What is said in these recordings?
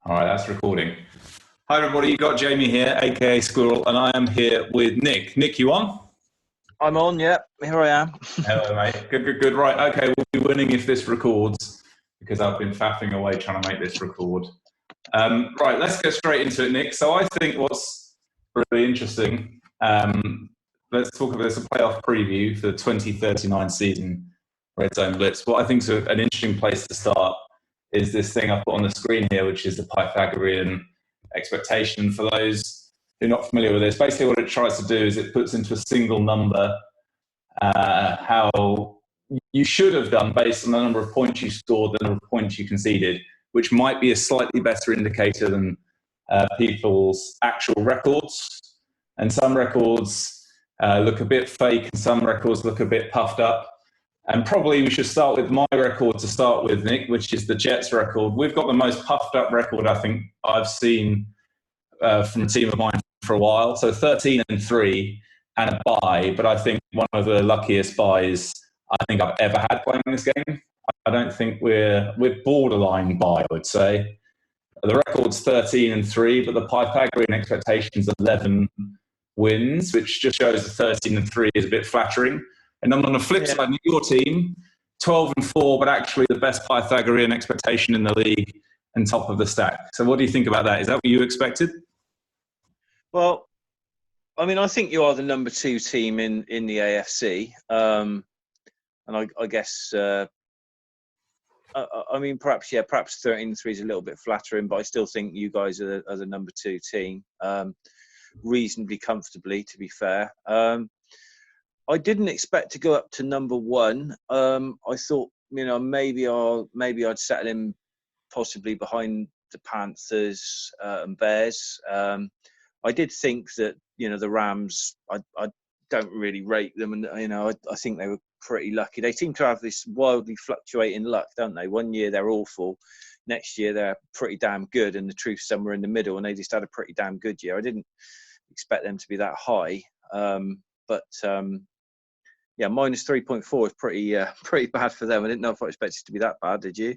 All right, that's recording. Hi, everybody. You got Jamie here, aka Squirrel, and I am here with Nick. Nick, you on? I'm on, yeah. Here I am. Hello, mate. Good. Right, okay, we'll be winning if this records because I've been faffing away trying to make this record. Right, let's get straight into it, Nick. So I think what's really interesting, let's talk about this, a playoff preview for the 2039 season, Red Zone Blitz. What I think is an interesting place to start is this thing I put on the screen here, which is the Pythagorean expectation. For those who are not familiar with this, basically what it tries to do is it puts into a single number how you should have done based on the number of points you scored, the number of points you conceded, which might be a slightly better indicator than people's actual records. And some records look a bit fake and some records look a bit puffed up. And probably we should start with my record to start with, Nick, which is the Jets record. We've got the most puffed up record I think I've seen from a team of mine for a while. So 13-3 and a bye, but I think one of the luckiest byes I think I've ever had playing this game. I don't think we're borderline bye, I would say. The record's 13-3, but the Pythagorean expectation's 11 wins, which just shows the 13-3 is a bit flattering. And then on the flip side, your team, 12-4, but actually the best Pythagorean expectation in the league and top of the stack. So what do you think about that? Is that what you expected? Well, I mean, I think you are the number 2 team in the AFC. And I guess, I mean, perhaps 13-3 is a little bit flattering, but I still think you guys are the number 2 team, reasonably comfortably, to be fair. I didn't expect to go up to number 1. I thought, maybe I'd settle in possibly behind the Panthers and Bears. I did think that, the Rams, I don't really rate them. And, I think they were pretty lucky. They seem to have this wildly fluctuating luck, don't they? One year they're awful. Next year they're pretty damn good. And the truth's somewhere in the middle. And they just had a pretty damn good year. I didn't expect them to be that high. Yeah, minus 3.4 is pretty bad for them. I didn't know if I expected it to be that bad. Did you?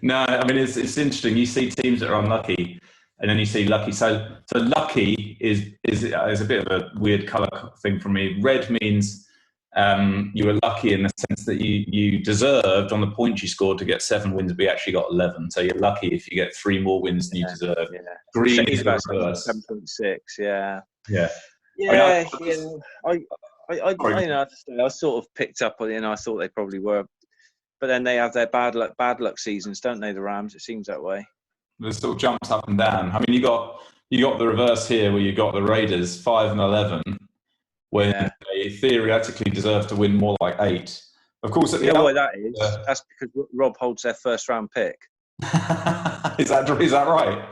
No, I mean it's interesting. You see teams that are unlucky, and then you see lucky. So lucky is a bit of a weird colour thing for me. Red means you were lucky in the sense that you deserved on the points you scored to get 7 wins, but you actually got 11. So you're lucky if you get 3 more wins than you deserve. Yeah. Green is about the reverse. 7.6. Yeah. Yeah. I sort of picked up on it, and I thought they probably were, but then they have their bad luck seasons, don't they? The Rams, it seems that way. It sort of jumps up and down. I mean, you got the reverse here, where you got the Raiders 5-11, when they theoretically deserve to win more like 8. Of course, at the why that is? That's because Rob holds their first round pick. Is that right?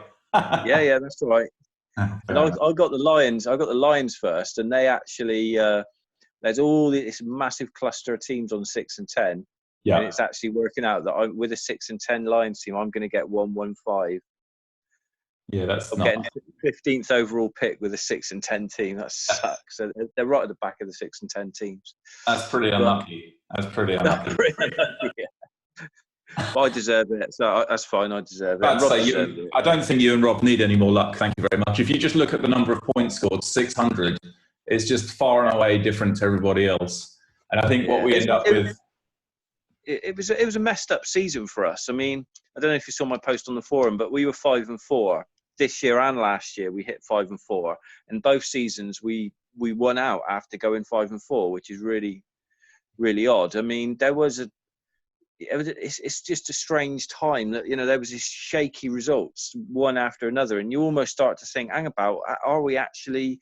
yeah, that's right. And I got the Lions. I got the Lions first, and they actually there's all this massive cluster of teams on 6 and 10. Yeah, and it's actually working out that with a 6 and 10 Lions team, I'm going to get 1-1-5. Yeah, that's I'm getting 15th overall pick with a 6 and 10 team. That sucks. So they're right at the back of the 6 and 10 teams. That's pretty unlucky. Yeah. But I deserve it, so that's fine. I deserve it. I don't think you and Rob need any more luck. Thank you very much. If you just look at the number of points scored, 600, it's just far and away different to everybody else. And I think what we end up with. It was a messed up season for us. I mean, I don't know if you saw my post on the forum, but we were 5-4 this year and last year. We hit 5-4, and both seasons we won out after going 5-4, which is really, really odd. I mean, it's just a strange time that, there was this shaky results one after another, and you almost start to think, hang about, are we actually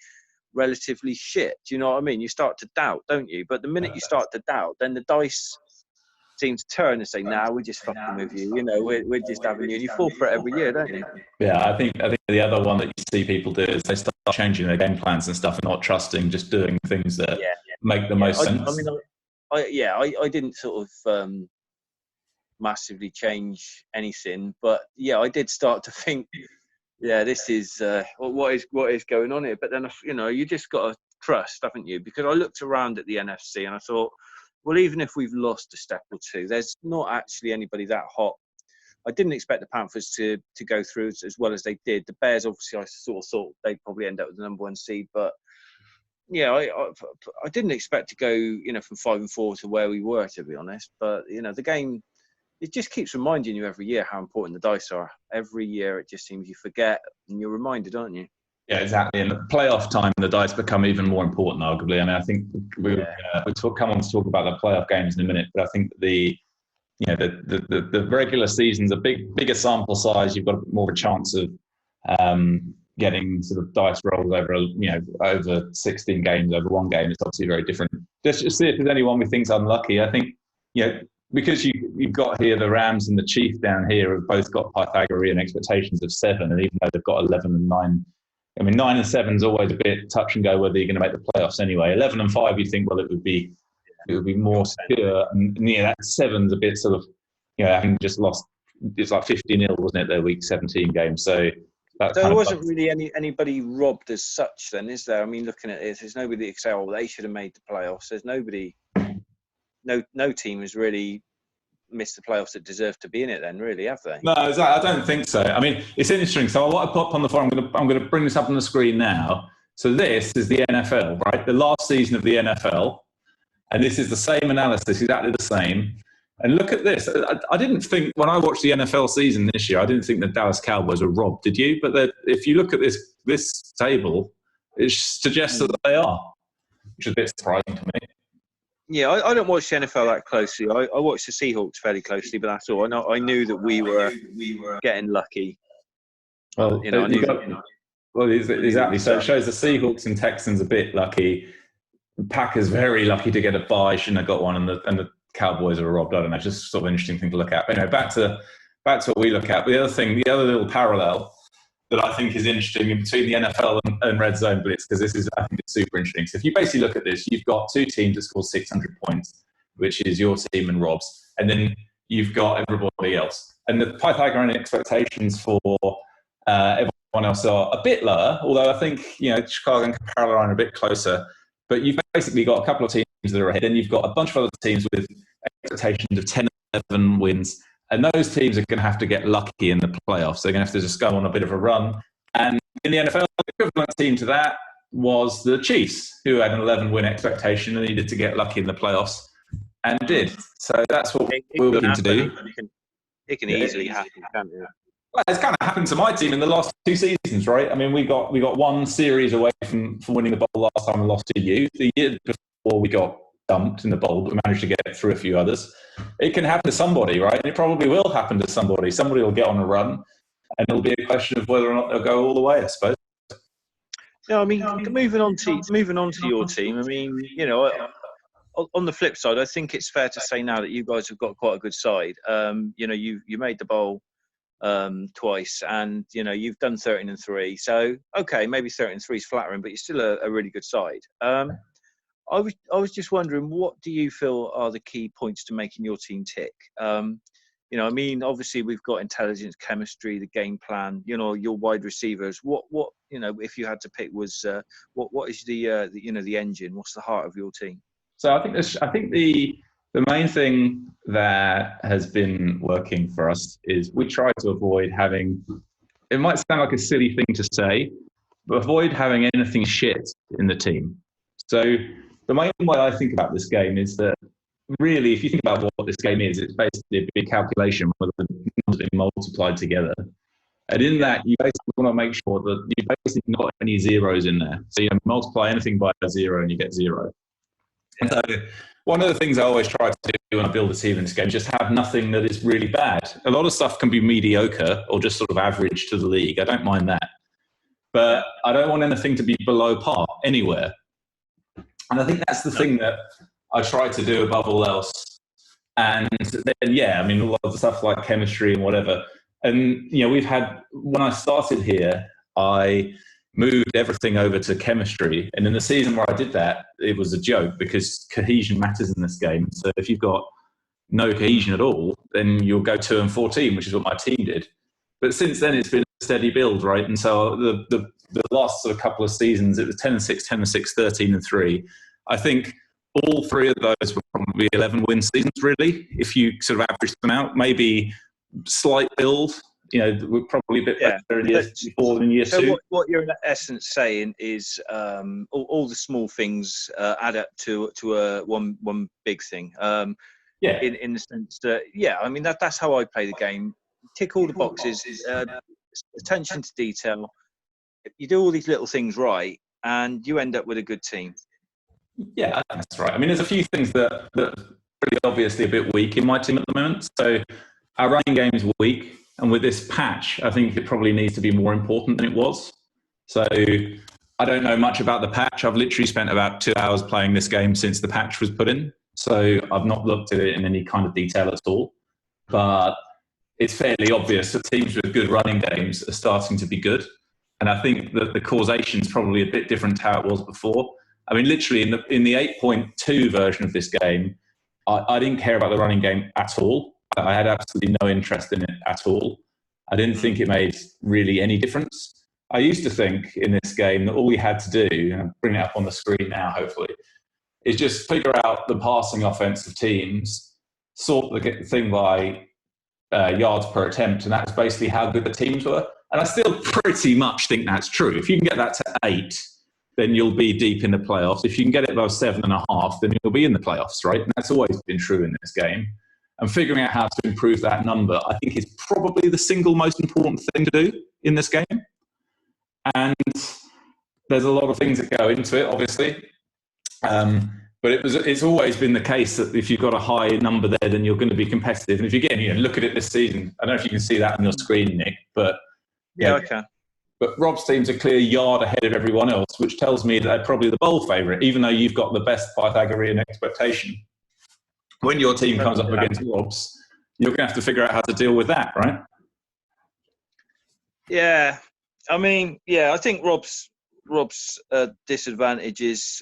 relatively shit? Do you know what I mean? You start to doubt, don't you? But the minute you start to doubt, then the dice seem to turn and say, nah, we're just fucking with you. We're just having you. And you fall for it every year, don't you? Yeah, I think the other one that you see people do is they start changing their game plans and stuff and not trusting, just doing things that make the most sense. I didn't sort of massively change anything, but I did start to think, this is what is going on here. But then you just got to trust, haven't you? Because I looked around at the NFC and I thought, well, even if we've lost a step or two, there's not actually anybody that hot I didn't expect the Panthers to go through as well as they did. The Bears, obviously, I sort of thought they'd probably end up with the number 1 seed, but yeah, I didn't expect to go, from 5-4 to where we were, to be honest. But the game, it just keeps reminding you every year how important the dice are. Every year, it just seems you forget, and you're reminded, aren't you? Yeah, exactly. And at playoff time, the dice become even more important, arguably. I mean, I think we'll come on to talk about the playoff games in a minute, but I think the regular season's a bigger sample size. You've got more of a chance of getting sort of dice rolls over, over 16 games over one game. It's obviously very different. Just see if there's anyone we think's unlucky. I think, because you've got here the Rams and the Chiefs down here have both got Pythagorean expectations of 7, and even though they've got 11 and 9, I mean, 9 and 7 is always a bit touch and go whether you're going to make the playoffs anyway. 11 and 5, you think, well, it would be more secure, and that 7's a bit sort of, having just lost. It's like 50-0, wasn't it? Their week 17 game, so. There wasn't really anybody robbed as such then, is there? I mean, looking at it, there's nobody that say, they should have made the playoffs. There's nobody, no team has really missed the playoffs that deserve to be in it then, really, have they? No, I don't think so. I mean, it's interesting. So what I put up on the floor, I'm going to bring this up on the screen now. So this is the NFL, right? The last season of the NFL. And this is the same analysis, exactly the same. And look at this. I didn't think, when I watched the NFL season this year, I didn't think the Dallas Cowboys were robbed, did you? But if you look at this table, it suggests that they are, which is a bit surprising to me. Yeah, I don't watch the NFL that closely. I watch the Seahawks fairly closely, but that's all. I knew that we were getting lucky. Well, exactly. So it shows the Seahawks and Texans a bit lucky. Packers very lucky to get a bye, shouldn't have got one, and the Cowboys are robbed. I don't know, just sort of an interesting thing to look at. But anyway, back to what we look at. The other little parallel that I think is interesting in between the NFL and Red Zone Blitz, because I think it's super interesting. So if you basically look at this, you've got 2 teams that score 600 points, which is your team and Rob's, and then you've got everybody else. And the Pythagorean expectations for everyone else are a bit lower, although I think Chicago and Carolina are a bit closer. But you've basically got a couple of teams that are ahead, and you've got a bunch of other teams with expectations of 10, 11 wins. And those teams are going to have to get lucky in the playoffs. They're going to have to just go on a bit of a run. And in the NFL, the equivalent team to that was the Chiefs, who had an 11-win expectation and needed to get lucky in the playoffs, and did. So that's what we're looking to do. It can easily happen, can't it? Well, it's kind of happened to my team in the last 2 seasons, right? I mean, we got one series away from winning the bowl last time we lost to you. The year before we got dumped in the bowl, but we managed to get through a few others. It can happen to somebody, right? And it probably will happen to somebody. Somebody will get on a run, and it'll be a question of whether or not they'll go all the way, I suppose. No, I mean, moving on to your team. I mean, on the flip side, I think it's fair to say now that you guys have got quite a good side. You made the bowl twice, and you've done 13-3. So okay, maybe 13-3 is flattering, but you're still a really good side. I was just wondering, what do you feel are the key points to making your team tick? I mean, obviously we've got intelligence, chemistry, the game plan. Your wide receivers. What if you had to pick, was what is the engine? What's the heart of your team? So I think the main thing that has been working for us is we try to avoid having. It might sound like a silly thing to say, but avoid having anything shit in the team. So the main way I think about this game is that really, if you think about what this game is, it's basically a big calculation whether the numbers are multiplied together. And in that, you basically want to make sure that you basically not got any zeros in there. So you multiply anything by a 0 and you get 0. And so one of the things I always try to do when I build a team in this game is just have nothing that is really bad. A lot of stuff can be mediocre or just sort of average to the league. I don't mind that. But I don't want anything to be below par anywhere. And I think that's the thing that I try to do above all else. And then, a lot of the stuff like chemistry and whatever. And, we've had, when I started here, I moved everything over to chemistry. And in the season where I did that, it was a joke because cohesion matters in this game. So if you've got no cohesion at all, then you'll go 2-14, which is what my team did. But since then, it's been a steady build, right? And so the last sort of couple of seasons, it was 10-6, 10-6, 13-3. I think all 3 of those were probably 11-win seasons, really, if you sort of average them out. Maybe slight build. We're probably a bit better in year 4 than year 2. So what you're in essence saying is all the small things add up to one big thing. In the sense that, I mean that's how I play the game. Tick all the boxes, attention to detail. You do all these little things right, and you end up with a good team. Yeah, that's right. I mean, there's a few things that are pretty obviously a bit weak in my team at the moment. So our running game is weak, and with this patch, I think it probably needs to be more important than it was. So I don't know much about the patch. I've literally spent about 2 hours playing this game since the patch was put in. So I've not looked at it in any kind of detail at all. But it's fairly obvious that teams with good running games are starting to be good. And I think that the causation is probably a bit different to how it was before. I mean, literally in the 8.2 version of this game, I didn't care about the running game at all. I had absolutely no interest in it at all. I didn't think it made really any difference. I used to think in this game that all we had to do, and I'll bring it up on the screen now, hopefully, is just figure out the passing offensive teams, sort the thing by yards per attempt, and that's basically how good the teams were. And I still pretty much think that's true. If you can get that to 8, then you'll be deep in the playoffs. If you can get it above 7.5, then you'll be in the playoffs, right? And that's always been true in this game. And figuring out how to improve that number, I think, is probably the single most important thing to do in this game. And there's a lot of things that go into it, obviously. But it's always been the case that if you've got a high number there, then you're going to be competitive. And if you again, look at it this season, I don't know if you can see that on your screen, Nick, but I can. But Rob's team's a clear yard ahead of everyone else, which tells me that they're probably the bowl favourite, even though you've got the best Pythagorean expectation. When your team comes up against Rob's, you're going to have to figure out how to deal with that, right? Yeah. I mean, I think Rob's disadvantage is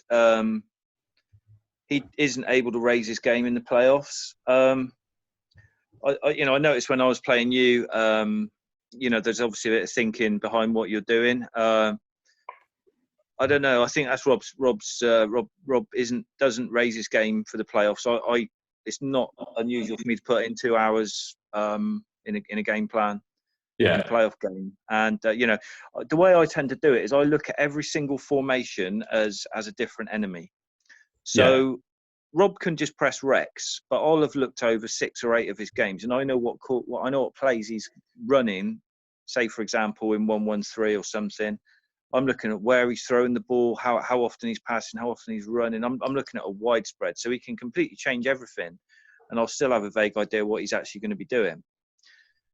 he isn't able to raise his game in the playoffs. I noticed when I was playing you, there's obviously a bit of thinking behind what you're doing. I don't know. I think that's Rob doesn't raise his game for the playoffs. It's not unusual for me to put in 2 hours in a game plan. In a playoff game. And the way I tend to do it is I look at every single formation as a different enemy. So Rob can just press Rex, but I'll have looked over 6 or 8 of his games, and I know what plays he's running. Say, for example, in 1-1-3 or something, I'm looking at where he's throwing the ball, how often he's passing, how often he's running. I'm looking at a widespread, so he can completely change everything, and I'll still have a vague idea what he's actually going to be doing.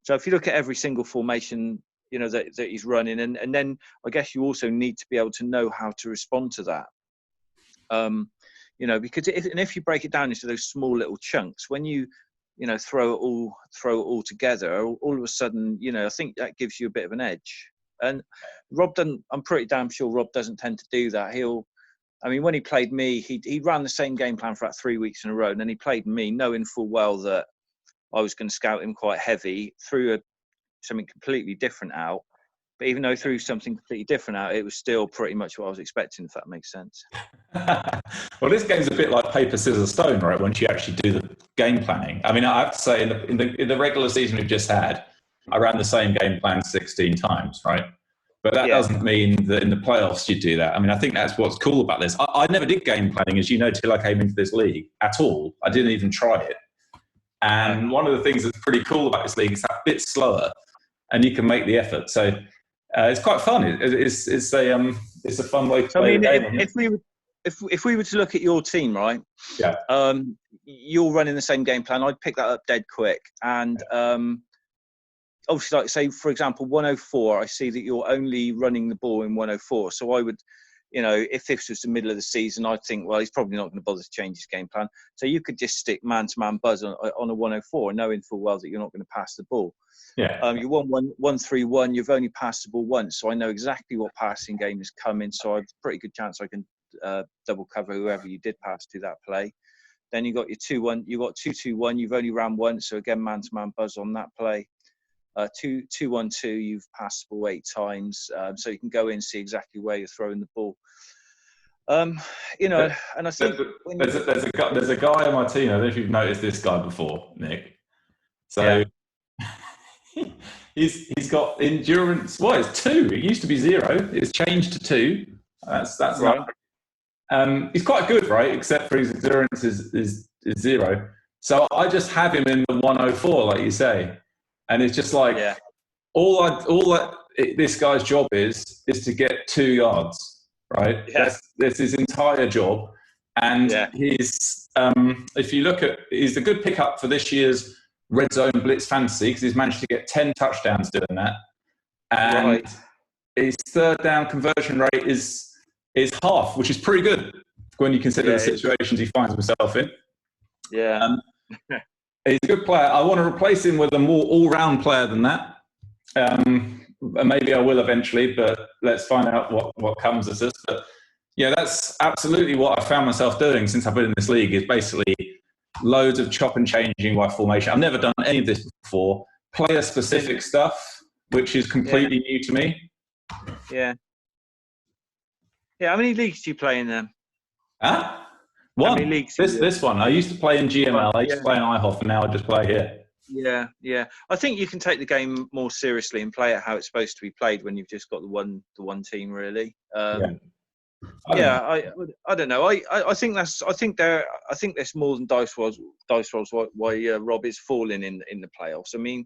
So if you look at every single formation, that he's running, and then I guess you also need to be able to know how to respond to that. Because if you break it down into those small little chunks, when you throw it all together, all of a sudden, I think that gives you a bit of an edge. And Rob doesn't. I'm pretty damn sure Rob doesn't tend to do that. When he played me, he ran the same game plan for about 3 weeks in a row, and then he played me, knowing full well that I was going to scout him quite heavy, threw something completely different out. But even though he threw something completely different out, it was still pretty much what I was expecting, if that makes sense. Well, this game's a bit like paper, scissors, stone, right? Once you actually do the game planning. I mean, I have to say, in the regular season we've just had, I ran the same game plan 16 times, right? But that doesn't mean that in the playoffs you do that. I mean, I think that's what's cool about this. I never did game planning, as you know, till I came into this league at all. I didn't even try it. And one of the things that's pretty cool about this league is that bit slower, and you can make the effort. So it's quite fun. It's a fun way to play the game. If we were to look at your team, right? Yeah. You're running the same game plan. I'd pick that up dead quick. And obviously, like say for example, 104. I see that you're only running the ball in 104. So I would. If this was the middle of the season, I'd think, well, he's probably not going to bother to change his game plan. So you could just stick man-to-man buzz on a 104, knowing full well that you're not going to pass the ball. Yeah. You won 1-3-1. You've only passed the ball once, so I know exactly what passing game is coming. So I've a pretty good chance I can double cover whoever you did pass to that play. Then you got your 2-1. You got 2-2-1. You've only ran once, so again man-to-man buzz on that play. 2-1-2, you've passed the ball 8 times, so you can go in and see exactly where you're throwing the ball. And I think there's a guy on my team. I don't know if you've noticed this guy before, Nick. So he's got endurance. Well, it's 2. It used to be 0. It's changed to 2. That's Right. He's quite good, right? Except for his endurance is 0. So I just have him in the 104, like you say, and it's just like Yeah. This guy's job is to get 2 yards, right? Yeah. That's his entire job, and Yeah. he's if you look at, he's a good pickup for this year's Red Zone Blitz Fantasy because he's managed to get 10 touchdowns doing that, and Right. his third down conversion rate is half, which is pretty good when you consider the situations he finds himself in. Yeah. He's a good player. I want to replace him with a more all-round player than that. Maybe I will eventually, but let's find out what comes of this. But yeah, that's absolutely what I found myself doing since I've been in this league, is basically loads of chop and changing by formation. I've never done any of this before. Player-specific stuff, which is completely new to me. Yeah. Yeah. How many leagues do you play in them? Huh? One. How many leagues? This one. I used to play in GML. I used to play in IHOF, and now I just play here. Yeah, yeah. I think you can take the game more seriously and play it how it's supposed to be played when you've just got the one team, really. I don't know. I think there's more than dice rolls why Rob is falling in the playoffs. I mean,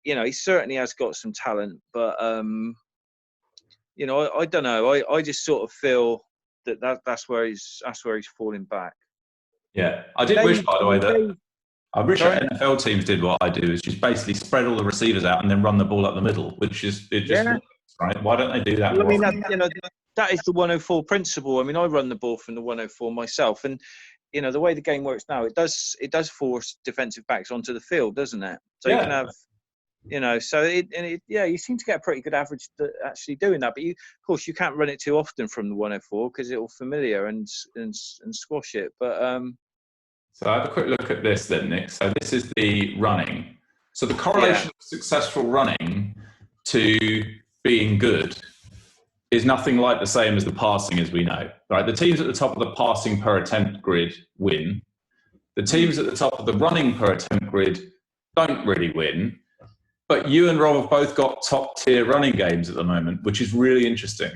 he certainly has got some talent, but I don't know. I just sort of feel that's where he's falling back. Yeah, I did wish, by the way, that I wish that NFL teams did what I do, is just basically spread all the receivers out and then run the ball up the middle, which is works, right? Why don't they do that? Well, I mean, that is the 104 principle. I mean, I run the ball from the 104 myself, and the way the game works now, it does force defensive backs onto the field, doesn't it? So you can have. So you seem to get a pretty good average actually doing that. But of course, you can't run it too often from the 104 because it will familiar and squash it. But so I have a quick look at this then, Nick. So this is the running. So the correlation of successful running to being good is nothing like the same as the passing, as we know. Right? The teams at the top of the passing per attempt grid win. The teams at the top of the running per attempt grid don't really win. But you and Rob have both got top-tier running games at the moment, which is really interesting.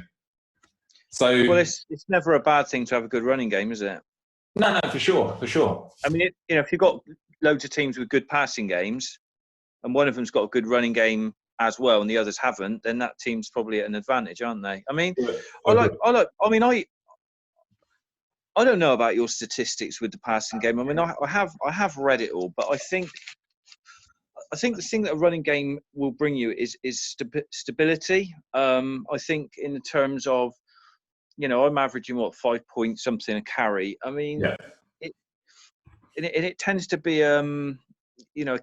So, well, it's never a bad thing to have a good running game, is it? No, for sure. I mean, if you've got loads of teams with good passing games, and one of them's got a good running game as well, and the others haven't, then that team's probably at an advantage, aren't they? I mean, I don't know about your statistics with the passing game. I mean, I have read it all, but I think the thing that a running game will bring you is stability. I think in the terms of, I'm averaging 5 point something a carry. I mean, it tends to be a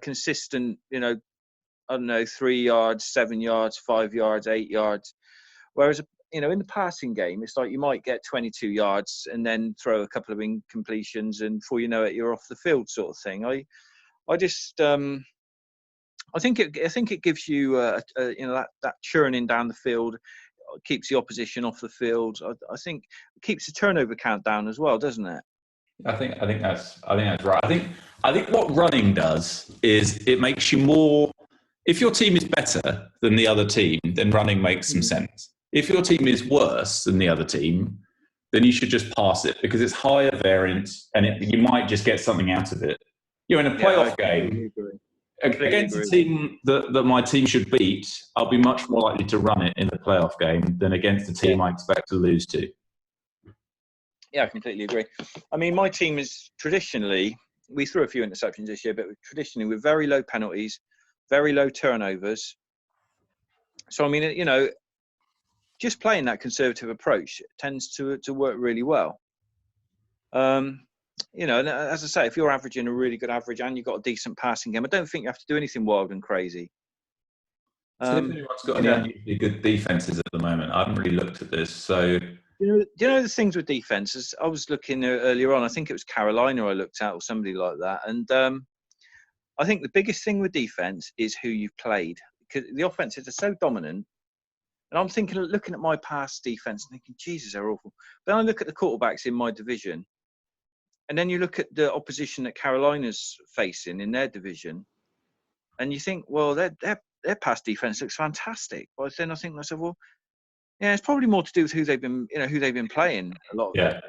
consistent, I don't know, 3 yards, 7 yards, 5 yards, 8 yards. Whereas in the passing game, it's like you might get 22 yards and then throw a couple of incompletions, and before you know it, you're off the field, sort of thing. I think it gives you that churning down the field, keeps the opposition off the field. I think it keeps the turnover count down as well, doesn't it? I think that's right. I think what running does is it makes you more. If your team is better than the other team, then running makes some sense. If your team is worse than the other team, then you should just pass it because it's higher variance and you might just get something out of it. In a playoff game. Against a team that my team should beat, I'll be much more likely to run it in the playoff game than against a team I expect to lose to. Yeah, I completely agree. I mean, my team is traditionally, we threw a few interceptions this year, but traditionally with very low penalties, very low turnovers. So, I mean, just playing that conservative approach tends to work really well. And as I say, if you're averaging a really good average and you've got a decent passing game, I don't think you have to do anything wild and crazy. So if anyone's got any unusually good defenses at the moment, I haven't really looked at this. So, do you know the things with defenses? I was looking earlier on. I think it was Carolina I looked at, or somebody like that. And I think the biggest thing with defense is who you've played, because the offenses are so dominant. And I'm thinking, looking at my past defense, and thinking, Jesus, they're awful. Then I look at the quarterbacks in my division. And then you look at the opposition that Carolina's facing in their division, and you think, well, they're their pass defense looks fantastic. But then I think to myself, well, yeah, it's probably more to do with who they've been playing a lot of it.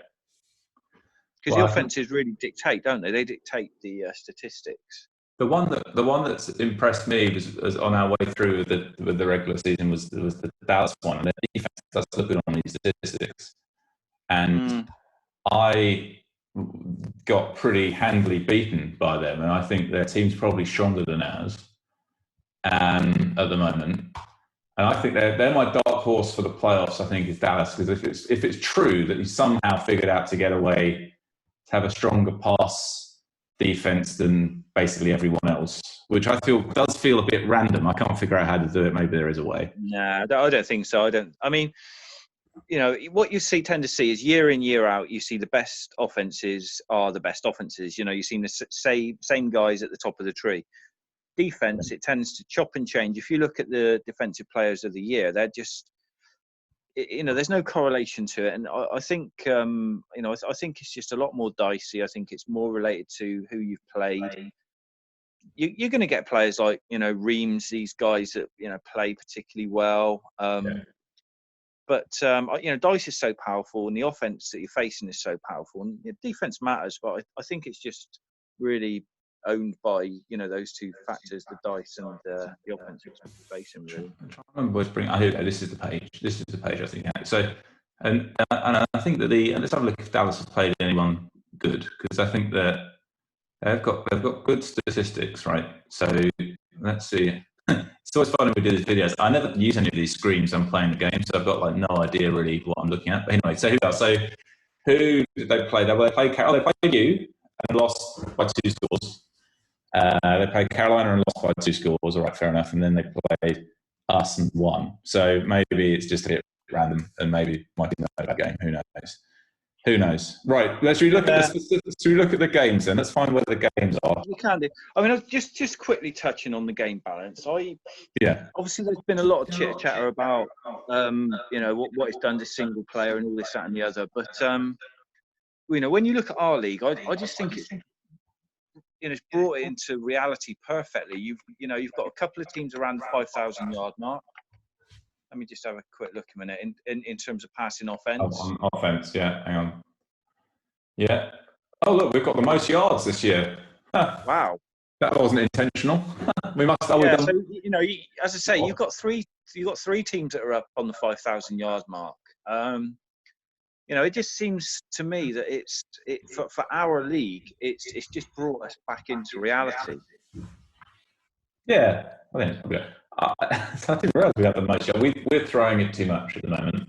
Because the offenses really dictate, don't they? They dictate the statistics. The one that's impressed me was on our way through with the regular season was the Dallas one, and their defense does look good on these statistics. And I got pretty handily beaten by them, and I think their team's probably stronger than ours at the moment. And I think they're my dark horse for the playoffs. I think is Dallas, because if it's true that he somehow figured out to get away to have a stronger pass defense than basically everyone else, which I feel does feel a bit random. I can't figure out how to do it. Maybe there is a way. Nah, I don't think so. I mean, what you tend to see is year in, year out, you see the best offenses are the best offenses. You've seen the same guys at the top of the tree. Defense, it tends to chop and change. If you look at the defensive players of the year, they're just, there's no correlation to it. And I think, I think it's just a lot more dicey. I think it's more related to who you've played. You're going to get players like, Reams, these guys that, play particularly well. But, dice is so powerful, and the offense that you're facing is so powerful. And defense matters, but I think it's just really owned by, those two factors, the dice and the offense you're facing. Really. I'm trying to remember what's bringing. This is the page. This is the page, I think. So, and I think that let's have a look if Dallas has played anyone good, because I think that they've got good statistics, right? So let's see. It's always fun when we do these videos. I never use any of these screens. I'm playing the game, so I've got like no idea really what I'm looking at. But anyway, so who did they play? They played you and lost by 2 scores. They played Carolina and lost by 2 scores. All right, fair enough. And then they played us and won. So maybe it's just a bit random, and maybe might be that game. Who knows? Who knows? Right. Let's relook at the games then. Let's find where the games are. You can do. I mean, just quickly touching on the game balance. Obviously, there's been a lot of chitter chatter about what it's done to single player and all this, that, and the other. But when you look at our league, I just think it's brought it into reality perfectly. You've got a couple of teams around the 5,000 yard mark. Let me just have a quick look a minute in terms of passing offense. On offense, yeah. Hang on. Yeah. Oh, look, we've got the most yards this year. Wow. That wasn't intentional. We must. So as I say, you've got three teams that are up on the 5,000 yard mark. It just seems to me that for our league, it's just brought us back into reality. Yeah, I think it's probably. I didn't realise we had the most. We're throwing it too much at the moment.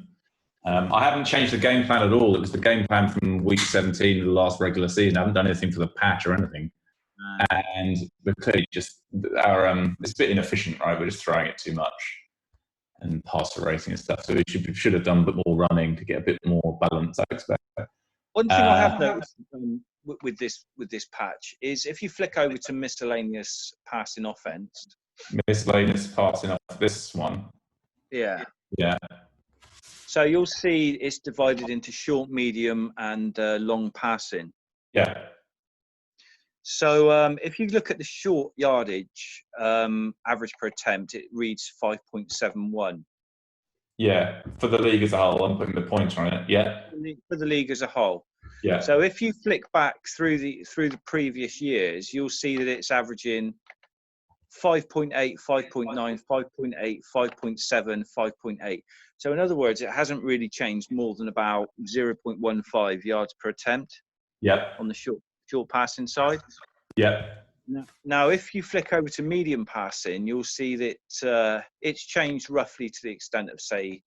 I haven't changed the game plan at all. It was the game plan from week 17 of the last regular season. I haven't done anything for the patch or anything. And we're clearly just it's a bit inefficient, right? We're just throwing it too much and passer racing and stuff. So we should have done a bit more running to get a bit more balance, I expect. One thing I have noticed with this patch is if you flick over to miscellaneous passing offense. Miscellaneous passing off this one. Yeah. Yeah. So you'll see it's divided into short, medium, and long passing. Yeah. So if you look at the short yardage average per attempt, it reads 5.71. Yeah, for the league as a whole, I'm putting the points on it. Yeah. For the league as a whole. Yeah. So if you flick back through the previous years, you'll see that it's averaging 5.8, 5.9, 5.8, 5.7, 5.8. So in other words, it hasn't really changed more than about 0.15 yards per attempt. Yeah. On the short passing side. Yeah. Now, if you flick over to medium passing, you'll see that it's changed roughly to the extent of, say,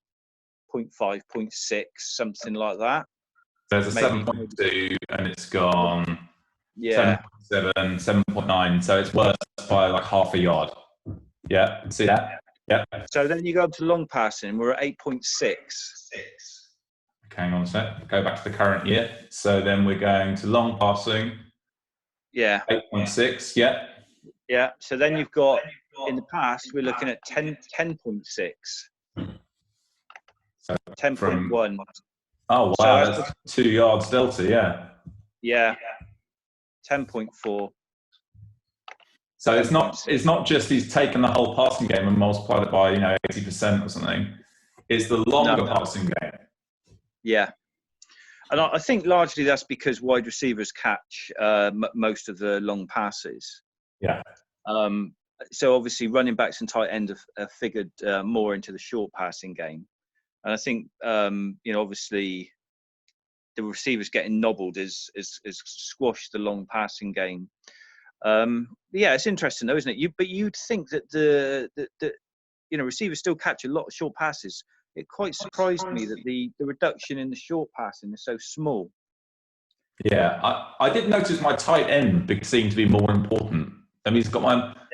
0.5, 0.6, something like that. There's a 7.2 and it's gone 7.7, 7.9. So it's worse by like half a yard. Yeah, see that? Yeah. So then you go up to long passing, we're at 8.6. Okay, hang on a sec. Go back to the current year. So then we're going to long passing. Yeah. 8.6, yeah. Yeah. So then you've got, in the past, we're looking at 10.6. So 10.1. Oh, wow. So that's 2 yards delta, yeah. Yeah. 10.4. So it's not just he's taken the whole passing game and multiplied it by 80% or something. It's the longer passing game. Yeah. And I think largely that's because wide receivers catch most of the long passes. Yeah. So obviously running backs and tight end have figured more into the short passing game. And I think, obviously the receivers getting nobbled is squashed the long passing game. Yeah, it's interesting though, isn't it? But you'd think that the receivers still catch a lot of short passes. It quite surprised me that the reduction in the short passing is so small. Yeah, I did notice my tight end seemed to be more important. I mean, he's got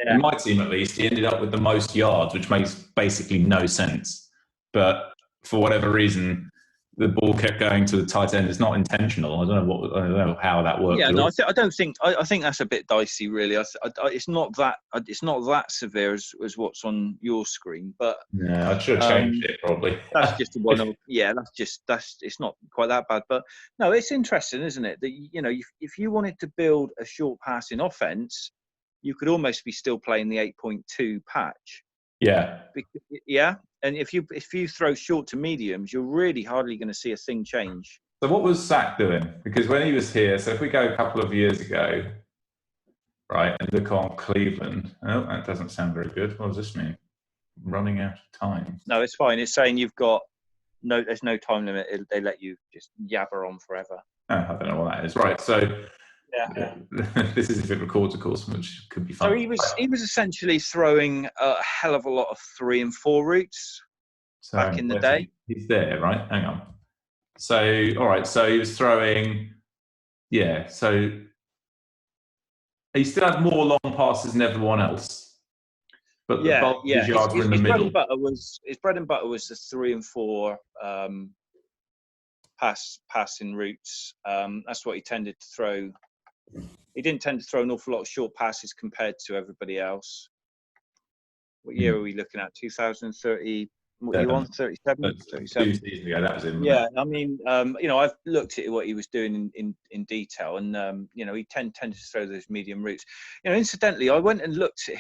in my team at least, he ended up with the most yards, which makes basically no sense. But for whatever reason, the ball kept going to the tight end. It's not intentional. I don't know how that worked. Yeah, no, I think that's a bit dicey, really. It's not that severe as what's on your screen, but yeah, I should have changed it probably. That's just a one. Yeah, it's not quite that bad, but no, it's interesting, isn't it? That if you wanted to build a short passing offense, you could almost be still playing the 8.2 patch. Yeah. Yeah, and if you throw short to mediums, you're really hardly going to see a thing change. So what was Zach doing? Because when he was here, so if we go a couple of years ago, right, and look on Cleveland. Oh, that doesn't sound very good. What does this mean? Running out of time. No, it's fine. It's saying there's no time limit. They let you just yabber on forever. Oh, I don't know what that is. Right, so yeah. This is if it records, of course, which could be fun. So he was essentially throwing a hell of a lot of 3 and 4 routes back in the day. He's there, right? Hang on. So, all right. So he was throwing. Yeah. So he still had more long passes than everyone else. But the bulk of his yards were in the middle. His bread and butter was the 3 and 4 passing routes. That's what he tended to throw. He didn't tend to throw an awful lot of short passes compared to everybody else. What year are we looking at? 2030. What you on? 37. 2 seasons ago, that was him. Yeah, I mean, I've looked at what he was doing in detail, and he tended to throw those medium routes. Incidentally, I went and looked at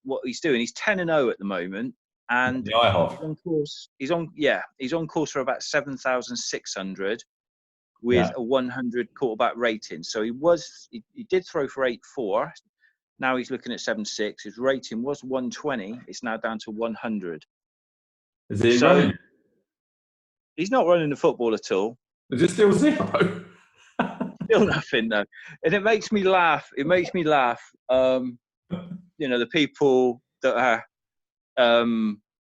what he's doing. He's 10-0 at the moment, and he's on course. He's on course for about 7,600 with a 100 quarterback rating. So he did throw for 8.4. Now he's looking at 7.6. His rating was 120. It's now down to 100. Is he running? He's not running the football at all. Is it still 0? Still nothing, though. And it makes me laugh. The people that are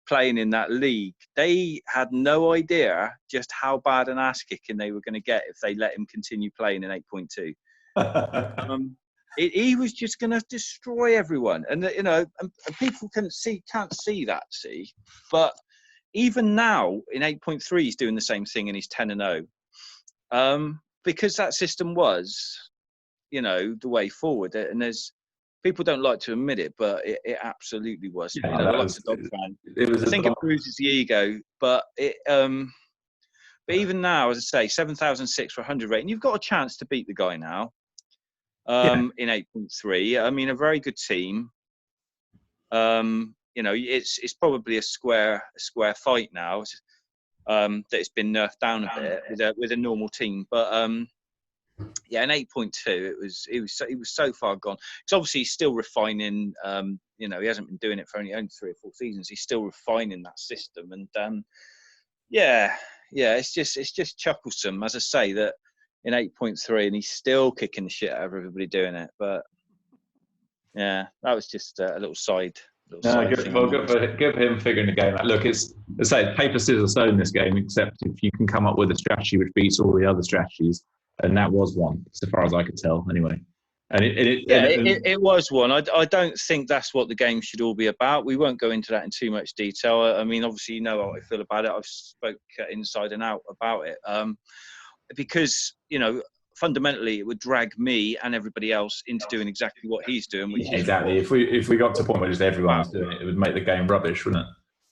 playing in that league, they had no idea just how bad an ass kicking they were going to get if they let him continue playing in 8.2. He was just going to destroy everyone, and and people can't see that. But even now in 8.3, he's doing the same thing, and he's 10-0. Because that system was, the way forward, and there's people don't like to admit it, but it absolutely was. Yeah, like a dog fan. I think it bruises the ego, but it. But even now, as I say, 7,006 for 100 rating, you've got a chance to beat the guy now. In 8.3, I mean, a very good team. It's probably a square fight now. That it's been nerfed down a bit with a normal team, but in 8.2, he was so far gone. Because obviously he's still refining. He hasn't been doing it for only 3 or 4 seasons. He's still refining that system, and it's just chucklesome, as I say, that in 8.3, and he's still kicking the shit out of everybody doing it. But yeah, that was just a little side. Good for him figuring the game out. Look, it's paper, scissors, stone in this game, except if you can come up with a strategy which beats all the other strategies, and that was one, so far as I could tell, anyway. And it was one. I don't think that's what the game should all be about. We won't go into that in too much detail. I mean, obviously, you know how I feel about it. I've spoke inside and out about it. Because, fundamentally it would drag me and everybody else into doing exactly what he's doing. Which is exactly. If we got to a point where just everyone was doing it, it would make the game rubbish, wouldn't it?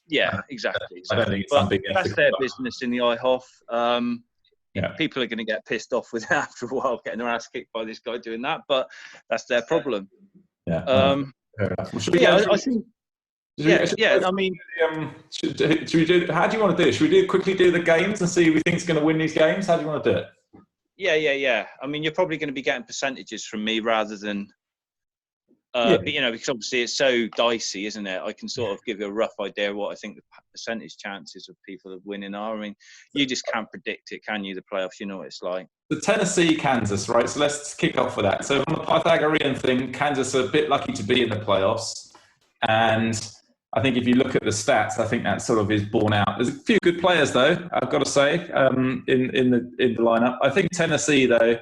Yeah, exactly. I don't think it's something. That's their business in the IHOF. People are going to get pissed off with it after a while, getting their ass kicked by this guy doing that, but that's their problem. Yeah. Fair enough. Well, should we Yeah, get? I think. Should we Yeah. I mean, should we do? How do you want to do it? Should we quickly do the games and see who we think's going to win these games? How do you want to do it? yeah. I mean, you're probably going to be getting percentages from me rather than, Yeah. but, because obviously it's so dicey, isn't it? I can sort of give you a rough idea of what I think the percentage chances of people of winning are. I mean, you just can't predict it, can you? The playoffs, you know what it's like. The Tennessee, Kansas, right? So let's kick off with that. So on the Pythagorean thing, Kansas are a bit lucky to be in the playoffs. And I think if you look at the stats, I think that sort of is borne out. There's a few good players, though, I've got to say, in the lineup. I think Tennessee, though,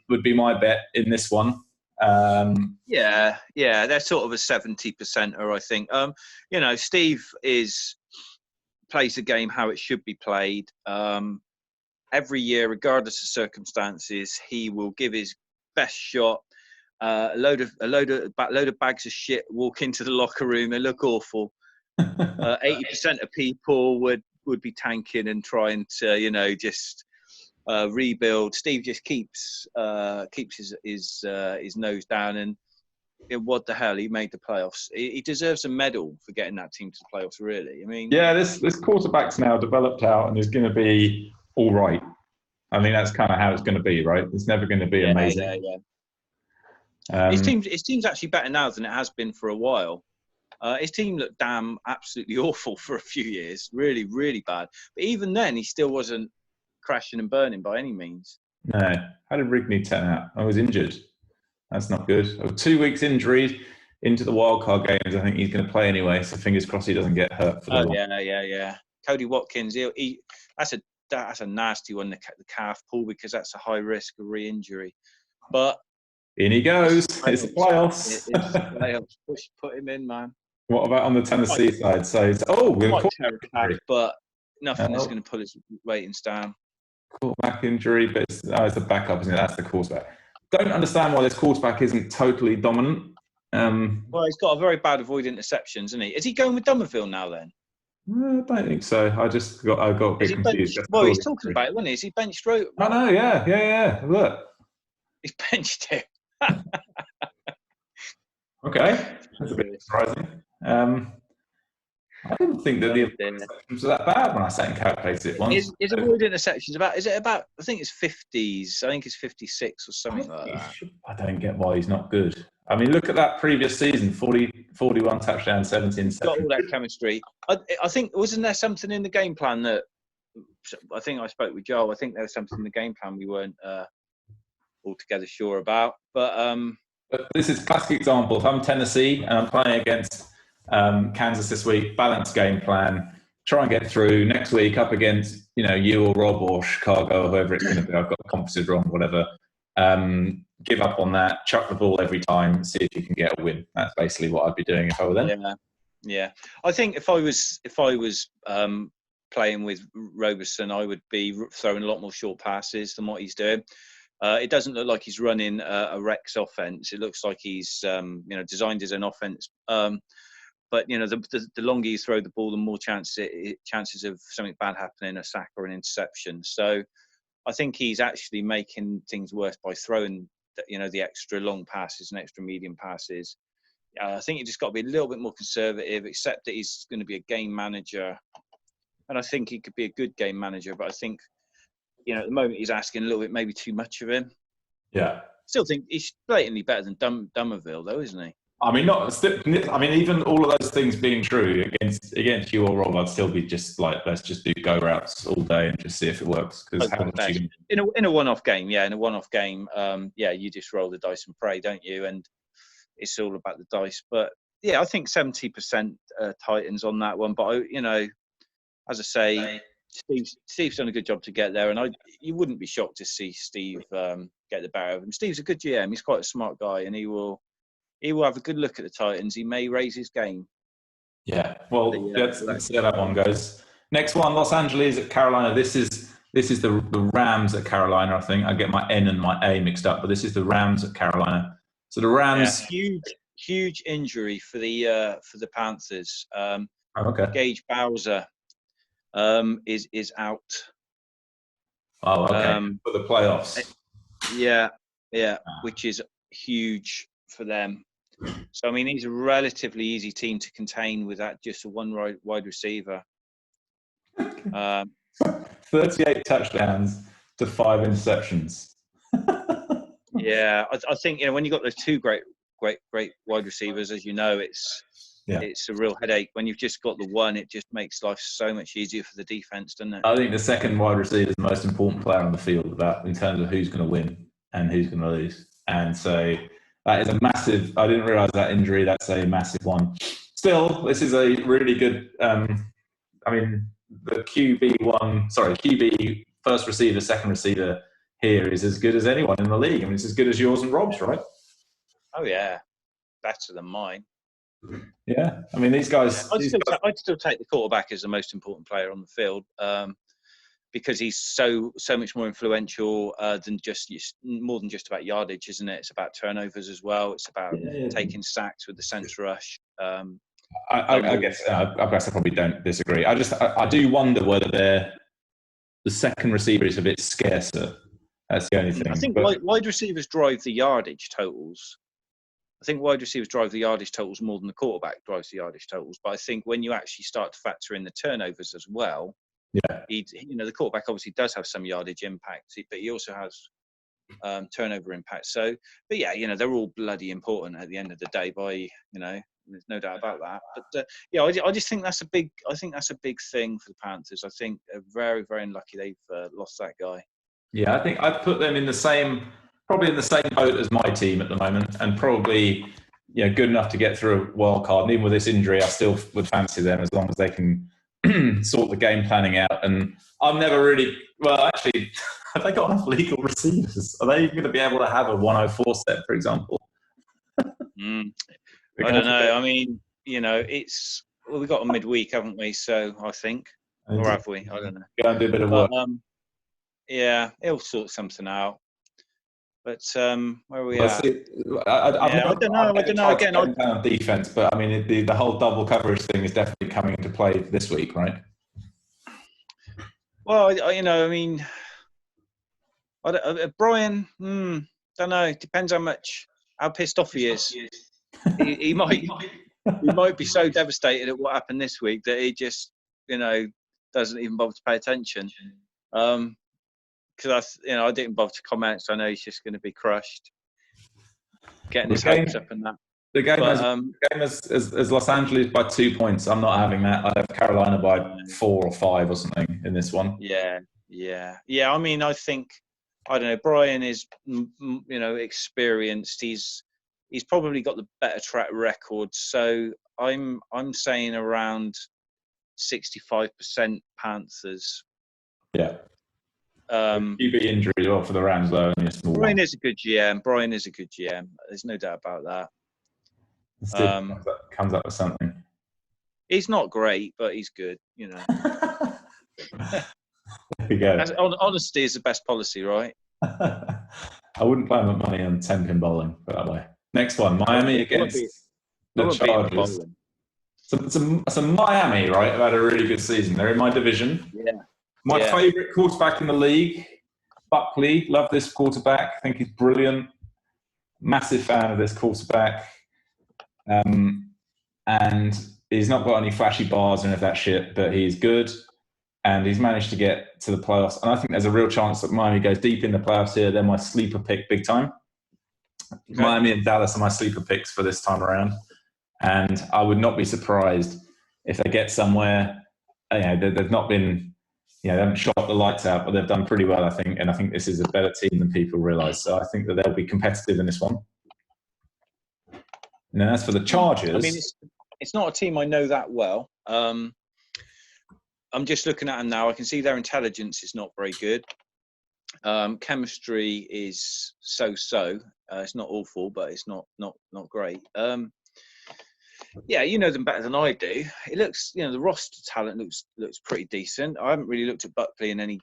would be my bet in this one. Yeah, they're sort of a 70%er, I think. Steve plays the game how it should be played. Every year, regardless of circumstances, he will give his best shot. A load of bags of shit walk into the locker room. They look awful. 80% of people would be tanking and trying to, just rebuild. Steve just keeps his nose down, and what the hell, he made the playoffs. He deserves a medal for getting that team to the playoffs. Really, I mean, yeah, this quarterback's now developed out and is going to be all right. I mean, that's kind of how it's going to be, right? It's never going to be amazing. Yeah. His team's actually better now than it has been for a while. His team looked absolutely awful for a few years, really, really bad. But even then, he still wasn't crashing and burning by any means. No. How did Rigney turn out? I was injured. That's not good. 2 weeks injury into the wildcard games. I think he's going to play anyway, so fingers crossed he doesn't get hurt for the long. Yeah. Cody Watkins, that's a nasty one, the calf pull, because that's a high risk of re-injury. But in he goes. It's the playoffs. It's the playoffs. Put him in, man. What about on the Tennessee side? So but nothing is going to pull his ratings down. Quarterback injury, but it's a backup, isn't it? That's the quarterback. Don't understand why this quarterback isn't totally dominant. Well, he's got a very bad avoid interceptions, isn't he? Is he going with Dummerville now then? I don't think so. I got a bit confused. He's talking about it, wasn't he? Is he benched Rote? I know, yeah. Look. He's benched him. Okay. That's a bit surprising. I didn't think that the interceptions were that bad when I sat and calculated it once. Is avoid interceptions about? Is it about? I think it's 50s. I think it's 56 or something like that. I don't get why he's not good. I mean, look at that previous season: 41 touchdowns, 17 interceptions. Got all that chemistry. I think, wasn't there something in the game plan that? I think I spoke with Joel. I think there was something in the game plan we weren't altogether sure about. But this is a classic example. If I'm Tennessee and I'm playing against Kansas this week, balanced game plan, try and get through. Next week up against you or Rob or Chicago or whoever it's going to be. I've got the composite wrong, whatever. Give up on that, chuck the ball every time, see if you can get a win. That's basically what I'd be doing if I were them. Yeah. I think if I was playing with Roberson, I would be throwing a lot more short passes than what he's doing. It doesn't look like he's running a Rex offense. It looks like he's designed his own offense. But the longer you throw the ball, the more chances of something bad happening, a sack or an interception. So I think he's actually making things worse by throwing the extra long passes and extra medium passes. I think you just got to be a little bit more conservative, accept that he's going to be a game manager. And I think he could be a good game manager, but I think, at the moment he's asking a little bit, maybe too much of him. Yeah. Still think he's blatantly better than Dummerville, though, isn't he? I mean, even all of those things being true against you or Rob, I'd still be just like, let's just do go routes all day and just see if it works. Because in a one-off game, you just roll the dice and pray, don't you? And it's all about the dice. But yeah, I think 70% Titans on that one. But as I say, Steve's done a good job to get there, and you wouldn't be shocked to see Steve get the better of him. Steve's a good GM. He's quite a smart guy, and he will have a good look at the Titans. He may raise his game. Yeah, well, let's see how that one goes. Next one, Los Angeles at Carolina. This is the Rams at Carolina. I think I get my N and my A mixed up, but this is the Rams at Carolina. So the Rams, huge injury for the Panthers. Okay. Gage Bowser is out. Oh, okay. For the playoffs. Yeah, which is huge for them. So I mean, he's a relatively easy team to contain with that just a one wide receiver. 38 touchdowns to 5 interceptions. Yeah, I think when you got those two great wide receivers, as you know, it's a real headache. When you've just got the one, it just makes life so much easier for the defense, doesn't it? I think the second wide receiver is the most important player on the field in terms of who's going to win and who's going to lose. And so that is a massive. I didn't realize that injury. That's a massive one. Still, this is a really good. I mean, the QB first receiver, second receiver here is as good as anyone in the league. I mean, it's as good as yours and Rob's, right? Oh yeah, better than mine. Yeah, I mean, these guys. I'd still take the quarterback as the most important player on the field because he's so much more influential than more than just about yardage, isn't it? It's about turnovers as well. It's about taking sacks with the centre rush. I guess I probably don't disagree. I do wonder whether the second receiver is a bit scarcer. That's the only thing. I think wide receivers drive the yardage totals. I think wide receivers drive the yardage totals more than the quarterback drives the yardage totals. But I think when you actually start to factor in the turnovers as well, the quarterback obviously does have some yardage impact, but he also has turnover impact. So, but yeah, they're all bloody important at the end of the day. There's no doubt about that. But I just think that's a big. I think that's a big thing for the Panthers. I think they're very, very unlucky they've lost that guy. Yeah, I think I'd put them probably in the same boat as my team at the moment, and probably good enough to get through a wild card. And even with this injury, I still would fancy them as long as they can sort the game planning out. And I'm never really actually. Have they got enough legal receivers? Are they going to be able to have a 104 set, for example? I don't know. I mean, we've got a midweek, haven't we? So I think, or have we? I don't know. Go and do a bit of work. Yeah, it'll sort something out. But where are we at? I don't know. Again, on defense, but I mean, the whole double coverage thing is definitely coming into play this week, right? Well, I mean, Brian. Don't know. Depends how pissed off he is. he might be so devastated at what happened this week that he just doesn't even bother to pay attention. Because I didn't bother to comment, so I know he's just going to be crushed, getting his hopes up and that. The game is Los Angeles by 2 points. I'm not having that. I have Carolina by 4 or 5 or something in this one. Yeah. I mean, I think don't know. Brian is experienced. He's probably got the better track record. So I'm saying around 65% Panthers. Yeah. QB injury for the Rams though. Brian is a good GM. There's no doubt about that. Comes up with something. He's not great, but he's good. There we go. Honesty is the best policy, right? I wouldn't play my money on 10-pin bowling, put it that way. Next one, Miami against the Chargers. So Miami, right, have had a really good season. They're in my division. Yeah. My favourite quarterback in the league, Buckley. Love this quarterback. I think he's brilliant. Massive fan of this quarterback. And he's not got any flashy bars or any of that shit, but he's good. And he's managed to get to the playoffs. And I think there's a real chance that Miami goes deep in the playoffs here. They're my sleeper pick big time. Okay. Miami and Dallas are my sleeper picks for this time around. And I would not be surprised if they get somewhere. They've not been... they haven't shot the lights out, but they've done pretty well, I think. And I think this is a better team than people realise. So I think that they'll be competitive in this one. And then as for the Chargers... I mean, it's not a team I know that well. I'm just looking at them now. I can see their intelligence is not very good. Chemistry is so-so. It's not awful, but it's not great. You know them better than I do. It looks, the roster talent looks pretty decent. I haven't really looked at Buckley in any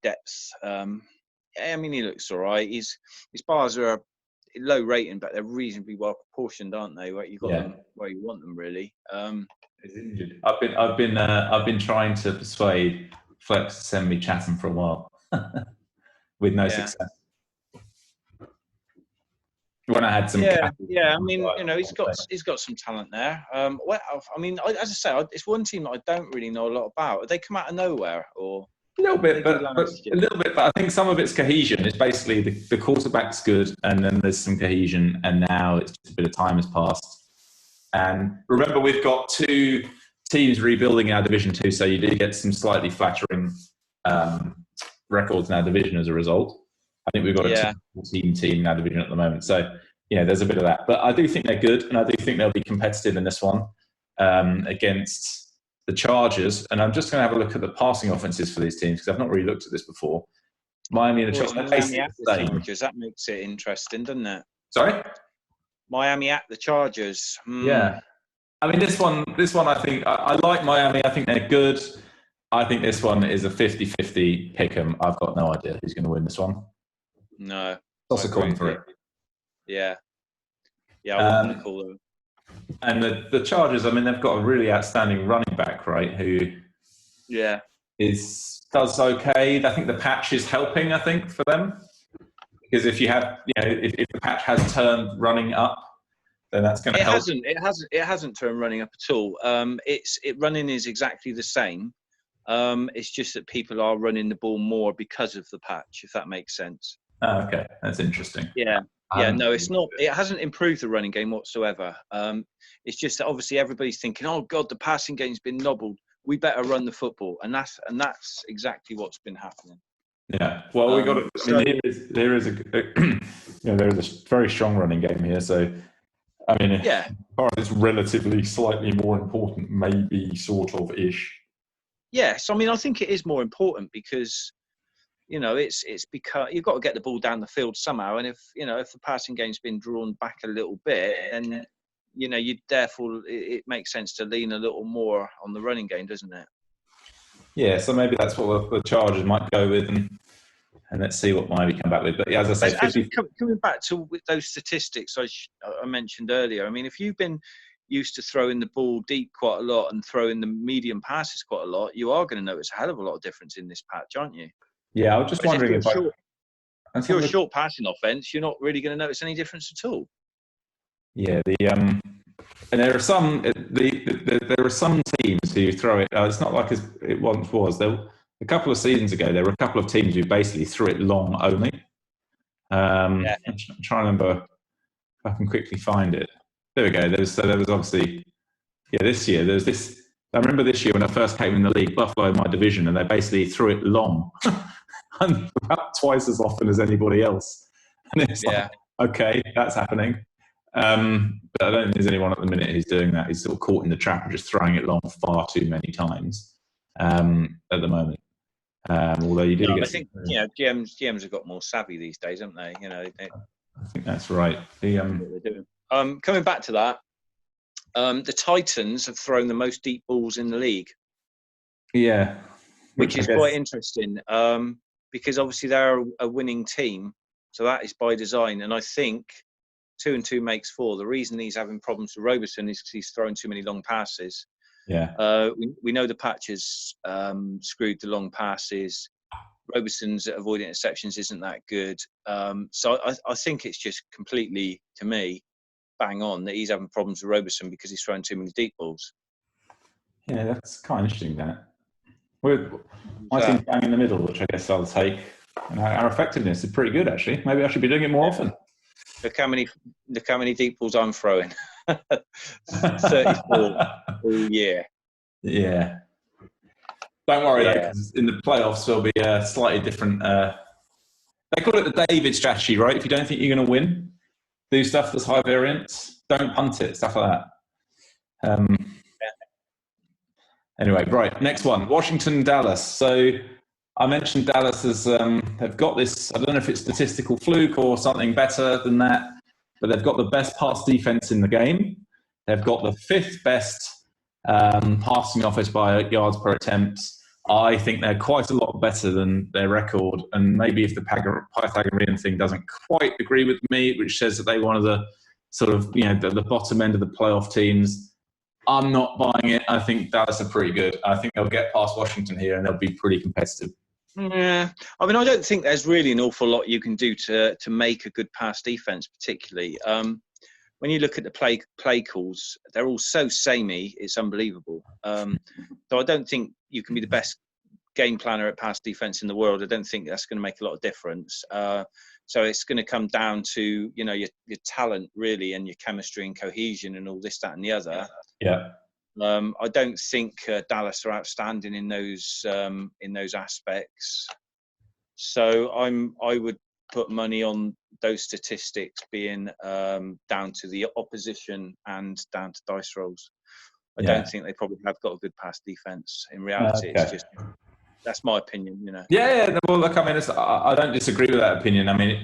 depth. I mean, he looks all right. His bars are low rating, but they're reasonably well proportioned, aren't they? Where you got them where you want them, really. He's injured. I've been trying to persuade Flex to send me Chatham for a while, with no success. when I had some. Yeah. I mean, he's got some talent there. Well, I mean, as I say, it's one team that I don't really know a lot about. Did they come out of nowhere, or A little bit, but I think some of it's cohesion. It's basically the quarterback's good, and then there's some cohesion, and now it's just a bit of time has passed. And remember, we've got 2 teams rebuilding our Division 2, so you do get some slightly flattering records in our division as a result. I think we've got a 2-team team in our division at the moment, so there's a bit of that. But I do think they're good, and I do think they'll be competitive in this one against the Chargers. And I'm just going to have a look at the passing offenses for these teams because I've not really looked at this before. Miami and the Chargers. That makes it interesting, doesn't it? Sorry? Miami at the Chargers. Yeah. I mean, this one, I think, I like Miami. I think they're good. I think this one is a 50-50 pick 'em. I've got no idea who's going to win this one. No. Toss a coin for it. Yeah. I wouldn't call them. And the Chargers, I mean, they've got a really outstanding running back, right, who does okay. I think the patch is helping, I think, for them. Because if you have, if the patch has turned running up, then that's going to help. It hasn't turned running up at all. Running is exactly the same. It's just that people are running the ball more because of the patch, if that makes sense. Oh, okay, that's interesting. Yeah. No, it's not. It hasn't improved the running game whatsoever. It's just that obviously everybody's thinking, "Oh God, the passing game's been nobbled. We better run the football," and that's exactly what's been happening. Yeah. Well, we got. I mean, there is a very strong running game here. So, I mean, as far as it's relatively slightly more important, maybe sort of ish. Yes, I mean, I think it is more important because. It's because you've got to get the ball down the field somehow, and if the passing game's been drawn back a little bit, then it makes sense to lean a little more on the running game, doesn't it? Yeah, so maybe that's what the Chargers might go with, and let's see what Miami come back with. But as I say, coming back to those statistics I mentioned earlier, I mean, if you've been used to throwing the ball deep quite a lot and throwing the medium passes quite a lot, you are going to notice a hell of a lot of difference in this patch, aren't you? Yeah, I was just wondering if you're a short passing offense, you're not really going to notice any difference at all. Yeah, and there are some there are some teams who throw it. It's not like it once was. A couple of seasons ago, there were a couple of teams who basically threw it long only. I'm trying to remember if I can quickly find it. There we go. There was obviously this year there's this. I remember this year when I first came in the league, Buffalo, my division, and they basically threw it long. And about twice as often as anybody else. And it's like, okay, that's happening. But I don't think there's anyone at the minute who's doing that. He's sort of caught in the trap of just throwing it long far too many times at the moment. Although you do get... I think, GMs have got more savvy these days, haven't they? I think that's right. Coming back to that, the Titans have thrown the most deep balls in the league. Yeah. Which is quite interesting. Because obviously they're a winning team, so that is by design. And I think 2 and 2 makes 4. The reason he's having problems with Roberson is because he's throwing too many long passes. Yeah. We know the patch has screwed the long passes. Robeson's avoiding interceptions isn't that good. So I think it's just completely, to me, bang on that he's having problems with Roberson because he's throwing too many deep balls. Yeah, that's kind of interesting, that. I think bang in the middle, which I guess I'll take. And our effectiveness is pretty good, actually. Maybe I should be doing it more often. Look how many deep balls I'm throwing. 34 all year. Yeah. Don't worry, though, because in the playoffs there'll be a slightly different... they call it the David strategy, right? If you don't think you're going to win, do stuff that's high variance. Don't punt it, stuff like that. Anyway, right, next one. Washington, Dallas. So I mentioned Dallas as they've got this, I don't know if it's statistical fluke or something better than that, but they've got the best pass defense in the game. They've got the 5th best passing offense by yards per attempt. I think they're quite a lot better than their record. And maybe if the Pythagorean thing doesn't quite agree with me, which says that they're one of the sort of, the bottom end of the playoff teams, I'm not buying it. I think Dallas are pretty good. I think they'll get past Washington here and they'll be pretty competitive. Yeah, I mean, I don't think there's really an awful lot you can do to make a good pass defense, particularly. When you look at the play calls, they're all so samey. It's unbelievable. So I don't think you can be the best game planner at pass defense in the world. I don't think that's going to make a lot of difference. So it's going to come down to your talent really, and your chemistry and cohesion and all this, that, and the other. Yeah. I don't think Dallas are outstanding in those aspects. So I would put money on those statistics being down to the opposition and down to dice rolls. I don't think they probably have got a good pass defense. In reality, It's just, that's my opinion. Yeah. Well, look, I mean, I don't disagree with that opinion. I mean,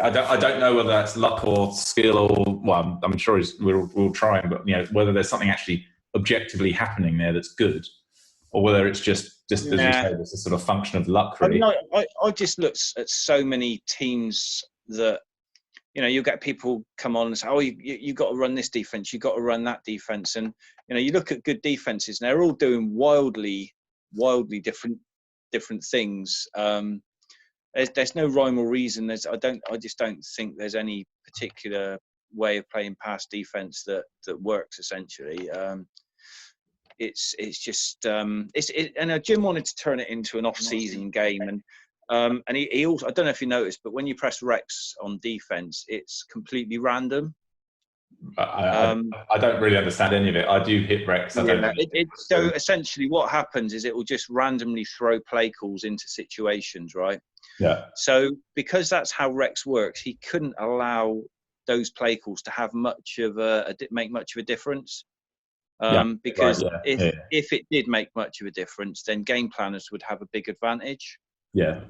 I don't know whether that's luck or skill or, well, I'm sure we'll try, but whether there's something actually objectively happening there that's good, or whether it's just as you say, it's a sort of function of luck, really. I just looked at so many teams that you'll get people come on and say, oh, you got to run this defense, you got to run that defense, and you look at good defenses and they're all doing wildly different things. There's no rhyme or reason. I just don't think there's any particular way of playing pass defense that works essentially. It's just and Jim wanted to turn it into an off-season game, and he also, I don't know if you noticed, but when you press Rex on defense, it's completely random. I don't really understand any of it. I do hit Rex. So essentially what happens is it will just randomly throw play calls into situations, right? Yeah. So because that's how Rex works, he couldn't allow those play calls to have make much of a difference. Because if it did make much of a difference, then game planners would have a big advantage. Yeah.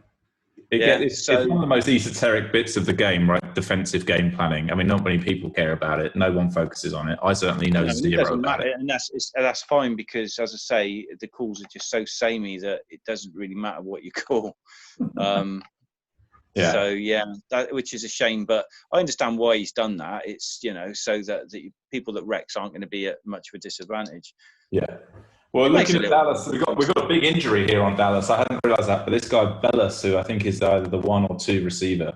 It's one of the most esoteric bits of the game, right? Defensive game planning. I mean, not many people care about it. No one focuses on it. I certainly know zero about it. And that's fine because, as I say, the calls are just so samey that it doesn't really matter what you call. So which is a shame, but I understand why he's done that. It's so that the people that Rex aren't going to be at much of a disadvantage. Yeah. Well, looking at Dallas, we've got a big injury here on Dallas. I hadn't realised that, but this guy Bellis, who I think is either the 1 or 2 receiver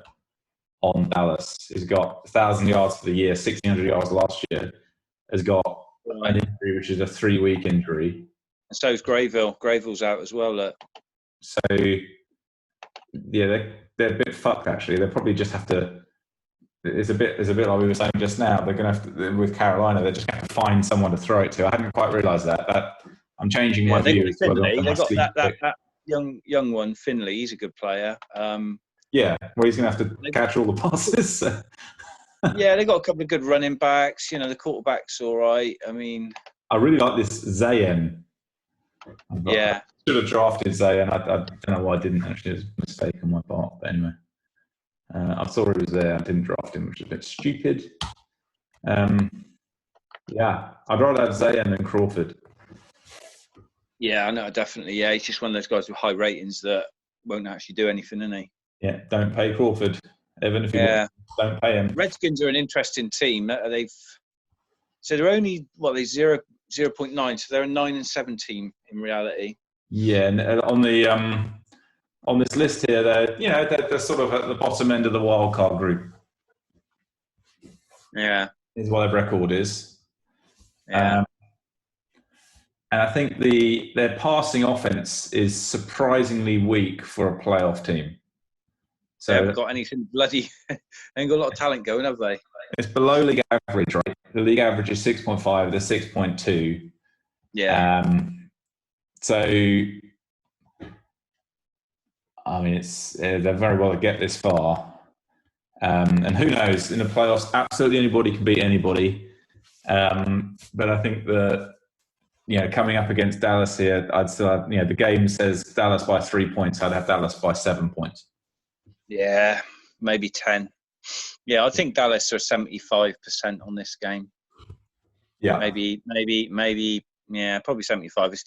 on Dallas, he's got 1,000 yards for the year, 1,600 yards last year, has got an injury which is a 3-week injury. And so is Grayville. Grayville's out as well. So they're a bit fucked actually. They probably just have to. It's a bit like we were saying just now. They're going to have to, with Carolina. They're just going to have to find someone to throw it to. I hadn't quite realised that. I'm changing my view. Finley, they've got that young one, Finley. He's a good player. Yeah, well, he's going to have to catch all the passes. Yeah, they've got a couple of good running backs. The quarterback's all right. I mean, I really like this Zayn. Yeah. I should have drafted Zayn. I don't know why I didn't actually. It was a mistake on my part. But anyway, I saw he was there. I didn't draft him, which is a bit stupid. Yeah, I'd rather have Zayn than Crawford. Yeah, I know, definitely. Yeah, he's just one of those guys with high ratings that won't actually do anything, isn't he? Yeah, don't pay Crawford. Even if you don't pay him. Redskins are an interesting team. They're only, they're 0.9, so they're a 9-7 team in reality. Yeah, and on this list here, they're sort of at the bottom end of the wild card group. Yeah, is what their record is. Yeah. And I think their passing offense is surprisingly weak for a playoff team. So they haven't got anything bloody. They ain't got a lot of talent going, have they? It's below league average, right? The league average is 6.5. They're 6.2. Yeah. So, I mean, they're very well to get this far. And who knows? In the playoffs, absolutely anybody can beat anybody. But I think that, coming up against Dallas here, I'd still have, the game says Dallas by 3 points. I'd have Dallas by 7 points. Yeah, maybe 10. Yeah, I think Dallas are 75% on this game. Yeah. Maybe, probably 75. It's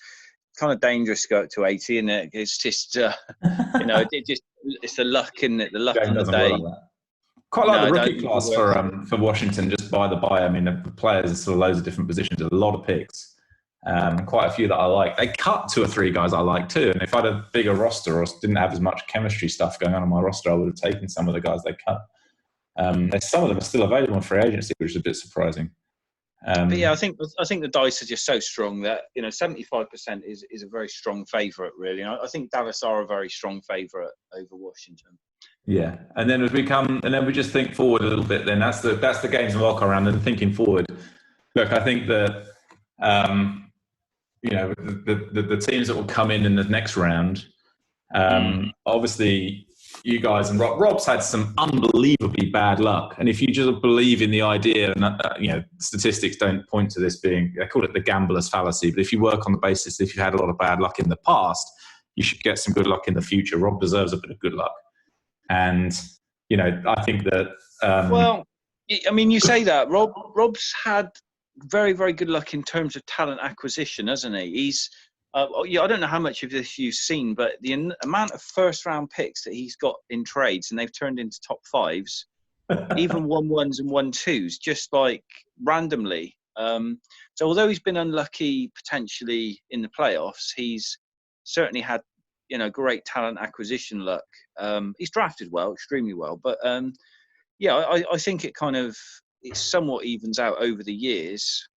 kind of dangerous to go up to 80, isn't it? It's just, it's the luck, isn't it? The luck on the day. Quite like the rookie class for Washington, just by the by. I mean, the players are sort of loads of different positions, a lot of picks. Quite a few that I like. They cut 2 or 3 guys I like too. And if I had a bigger roster or didn't have as much chemistry stuff going on my roster, I would have taken some of the guys they cut. Some of them are still available in free agency, which is a bit surprising. But yeah, I think the dice are just so strong that 75% is a very strong favourite, really. And I think Dallas are a very strong favourite over Washington. Yeah, and then we just think forward a little bit. Then that's the games and welcome round. And thinking forward, look, I think that the teams that will come in the next round. Obviously, you guys and Rob's had some unbelievably bad luck. And if you just believe in the idea, and statistics don't point to this being, I call it the gambler's fallacy. But if you work on the basis, if you had a lot of bad luck in the past, you should get some good luck in the future. Rob deserves a bit of good luck. And, I think that... well, I mean, you say that. Rob's had very, very good luck in terms of talent acquisition, hasn't he? He's... I don't know how much of this you've seen, but the amount of first-round picks that he's got in trades, and they've turned into top 5s, even 1-1s and 1-2s, just like randomly. So although he's been unlucky potentially in the playoffs, he's certainly had great talent acquisition luck. He's drafted well, extremely well, but I think it somewhat evens out over the years.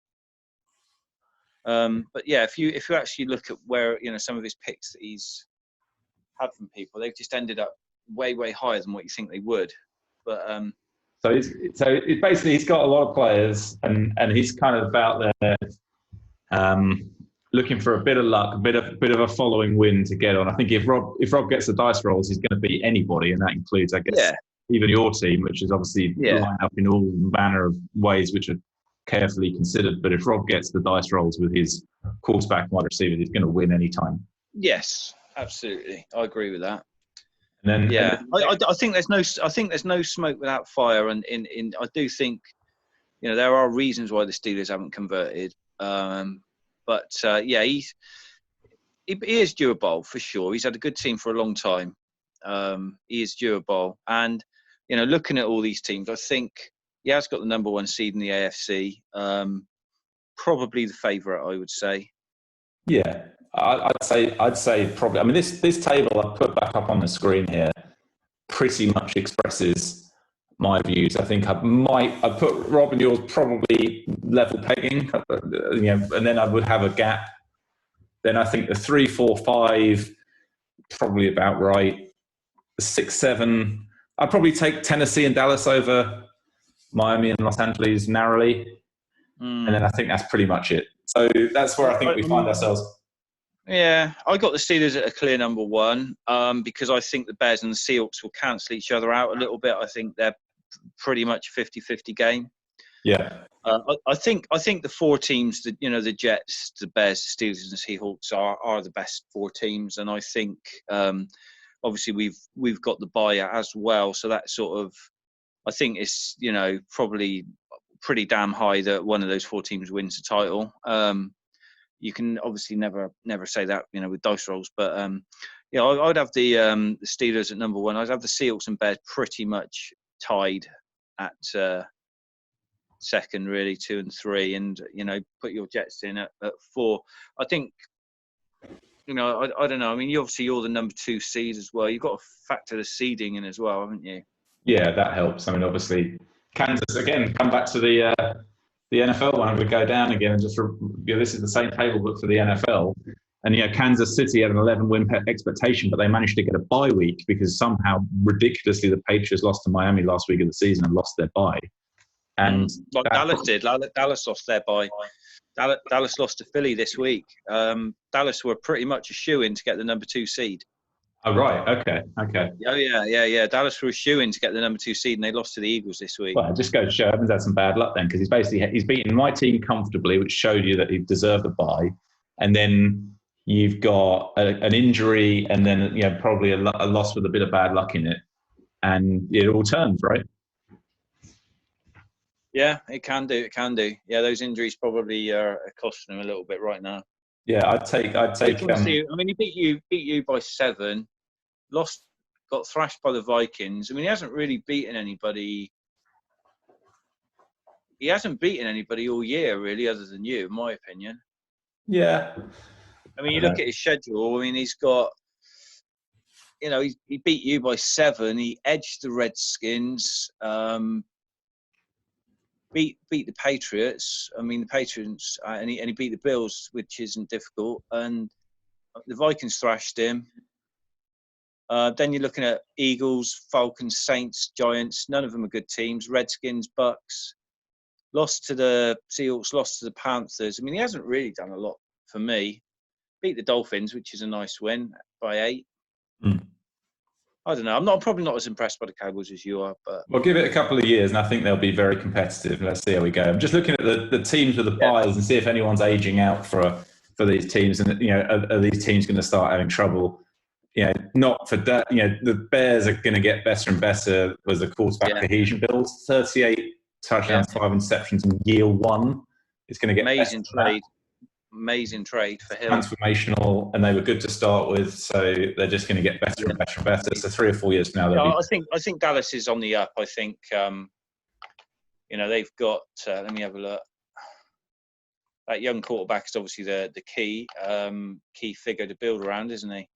But yeah, if you actually look at where some of his picks that he's had from people, they've just ended up way, way higher than what you think they would. But so basically he's got a lot of players, and he's kind of out there looking for a bit of luck, a bit of a following wind to get on. I think if Rob gets the dice rolls, he's going to beat anybody, and that includes, I guess, even your team, which is obviously lined up in all manner of ways which are carefully considered. But if Rob gets the dice rolls with his quarterback wide receiver, he's going to win any time. Yes, absolutely, I agree with that. And then, I think there's no smoke without fire, and I do think there are reasons why the Steelers haven't converted. But he is due a bowl for sure. He's had a good team for a long time. He is due a bowl, and looking at all these teams, I think. He has got the number 1 seed in the AFC. Probably the favourite, I would say. Yeah, I'd say probably. I mean, this table I put back up on the screen here pretty much expresses my views. I think I put Rob and yours probably level pegging, and then I would have a gap. Then I think the 3, 4, 5 probably about right. The 6, 7. I'd probably take Tennessee and Dallas over Miami and Los Angeles narrowly, and then I think that's pretty much it. So that's where I think we find ourselves. Yeah, I got the Steelers at a clear number 1 because I think the Bears and the Seahawks will cancel each other out a little bit. I think they're pretty much a 50-50 game. Yeah. I think the 4 teams, the Jets, the Bears, the Steelers, and the Seahawks are the best 4 teams, and I think obviously we've got the bye as well, so that sort of. I think it's probably pretty damn high that one of those 4 teams wins the title. You can obviously never say that with dice rolls, but I'd have the Steelers at number 1. I'd have the Seahawks and Bears pretty much tied at second, really 2 and 3, and put your Jets in at 4. I think. I don't know. I mean, you're the number 2 seed as well. You've got to factor the seeding in as well, haven't you? Yeah, that helps. I mean, obviously, Kansas, again, come back to the NFL one. I'm going to go down again and just, this is the same table book for the NFL. And, Kansas City had an 11-win expectation, but they managed to get a bye week because somehow, ridiculously, the Patriots lost to Miami last week of the season and lost their bye. And Dallas did. Dallas lost their bye. Dallas lost to Philly this week. Dallas were pretty much a shoo-in to get the number 2 seed. Oh, right. Okay. Oh, yeah. Dallas were a shoo-in to get the number 2 seed, and they lost to the Eagles this week. Well, just go to show Evans had some bad luck then, because he's beaten my team comfortably, which showed you that he deserved a bye. And then you've got an injury, and then probably a loss with a bit of bad luck in it, and it all turns, right? Yeah, it can do. It can do. Yeah, those injuries probably are costing him a little bit right now. Yeah, I'd take. I mean, he beat you by 7. Got thrashed by the Vikings. I mean, he hasn't really beaten anybody. He hasn't beaten anybody all year, really, other than you, in my opinion. Yeah. I mean, I you don't look know. at his schedule. I mean, he's got, he beat you by 7. He edged the Redskins. Beat the Patriots. I mean, the Patriots, and he beat the Bills, which isn't difficult. And the Vikings thrashed him. Then you're looking at Eagles, Falcons, Saints, Giants. None of them are good teams. Redskins, Bucks. Lost to the Seahawks, lost to the Panthers. I mean, he hasn't really done a lot for me. Beat the Dolphins, which is a nice win, by 8. Mm. I don't know. I'm probably not as impressed by the Cowboys as you are, but We'll give it a couple of years, and I think they'll be very competitive. Let's see how we go. I'm just looking at the teams with the yeah, buys and see if anyone's aging out for these teams, and are these teams going to start having trouble? Not for that. The Bears are going to get better and better with the quarterback yeah, cohesion builds. 38 yeah. touchdowns, 5 interceptions in year 1. It's going to get better than that. Amazing trade for Hill. Transformational, and they were good to start with, so they're just going to get better and better and better. So 3 or 4 years from now, they'll be. I think Dallas is on the up. I think they've got. Let me have a look. That young quarterback is obviously the key figure to build around, isn't he?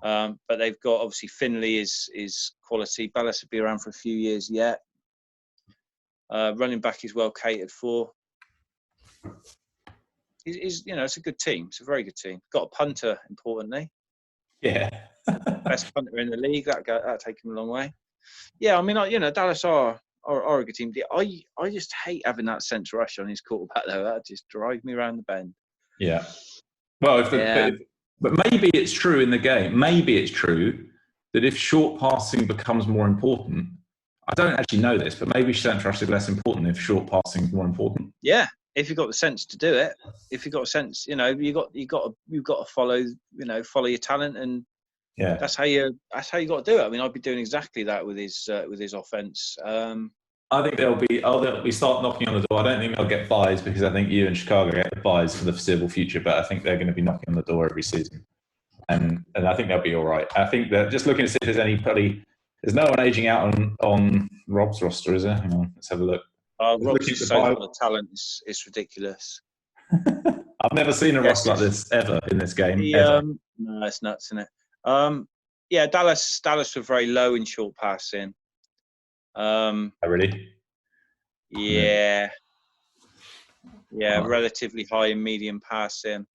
But they've got, obviously, Finley is quality. Dallas will be around for a few years yet. Running back is well catered for. It's a good team. It's a very good team. Got a punter, importantly. Yeah. Best punter in the league. That'll take him a long way. Yeah, I mean, Dallas are a good team. I just hate having that centre rush on his quarterback, though. That just drives me around the bend. Yeah. Well, but maybe it's true in the game. Maybe it's true that if short passing becomes more important, I don't actually know this, but maybe centre rush is less important if short passing is more important. Yeah. If you've got the sense to do it, if you've got a sense, you've got to follow your talent, and that's how you got to do it. I mean, I'd be doing exactly that with his offense. I think they'll be start knocking on the door. I don't think they'll get buys because I think you and Chicago get the buys for the foreseeable future, but I think they're going to be knocking on the door every season, and I think they'll be all right. I think that just looking to see if there's anybody. There's no one aging out on Rob's roster, is there? Hang on, let's have a look. Rob's so full of talent is ridiculous. I've never seen a roster like this ever in this game. No, it's nuts, isn't it? Dallas were very low in short passing. Really? Yeah, relatively high in medium passing.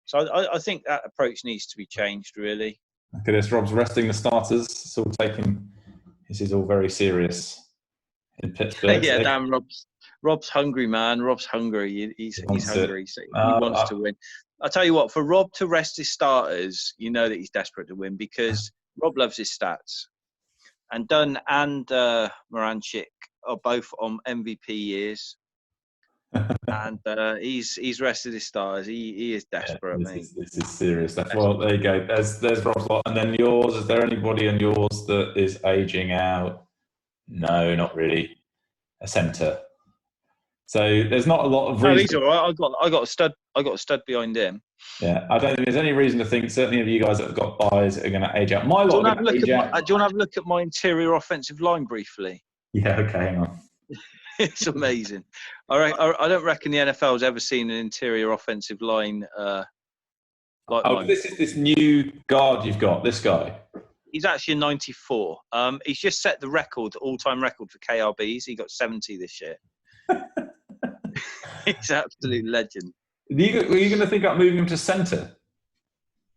So I think that approach needs to be changed, really. Look at this. Rob's resting the starters. It's all this is all very serious in Pittsburgh. Yeah, damn, Rob's hungry, man. Rob's hungry. He's hungry. So he wants to win. I'll tell you what, for Rob to rest his starters, you know that he's desperate to win because Rob loves his stats. And Dunn and Moranchik are both on MVP years. And he's rested his stars. He is desperate, mate. This is serious. Well, there you go. There's Rob's lot. And then yours, is there anybody on yours that is aging out? No, not really. A centre. So there's not a lot of reason. No, he's all right. I got a stud behind him. Yeah, I don't think there's any reason to think certainly of you guys that have got buys are going to age out. Do you want to have a look at my interior offensive line briefly? Yeah, okay, hang on. It's amazing. All right, I don't reckon the NFL has ever seen an interior offensive line like mine. This is this new guard you've got, this guy. He's actually a 94. He's just set the all-time record for KRBs. He got 70 this year. He's an absolute legend. Are you going to think about moving him to centre?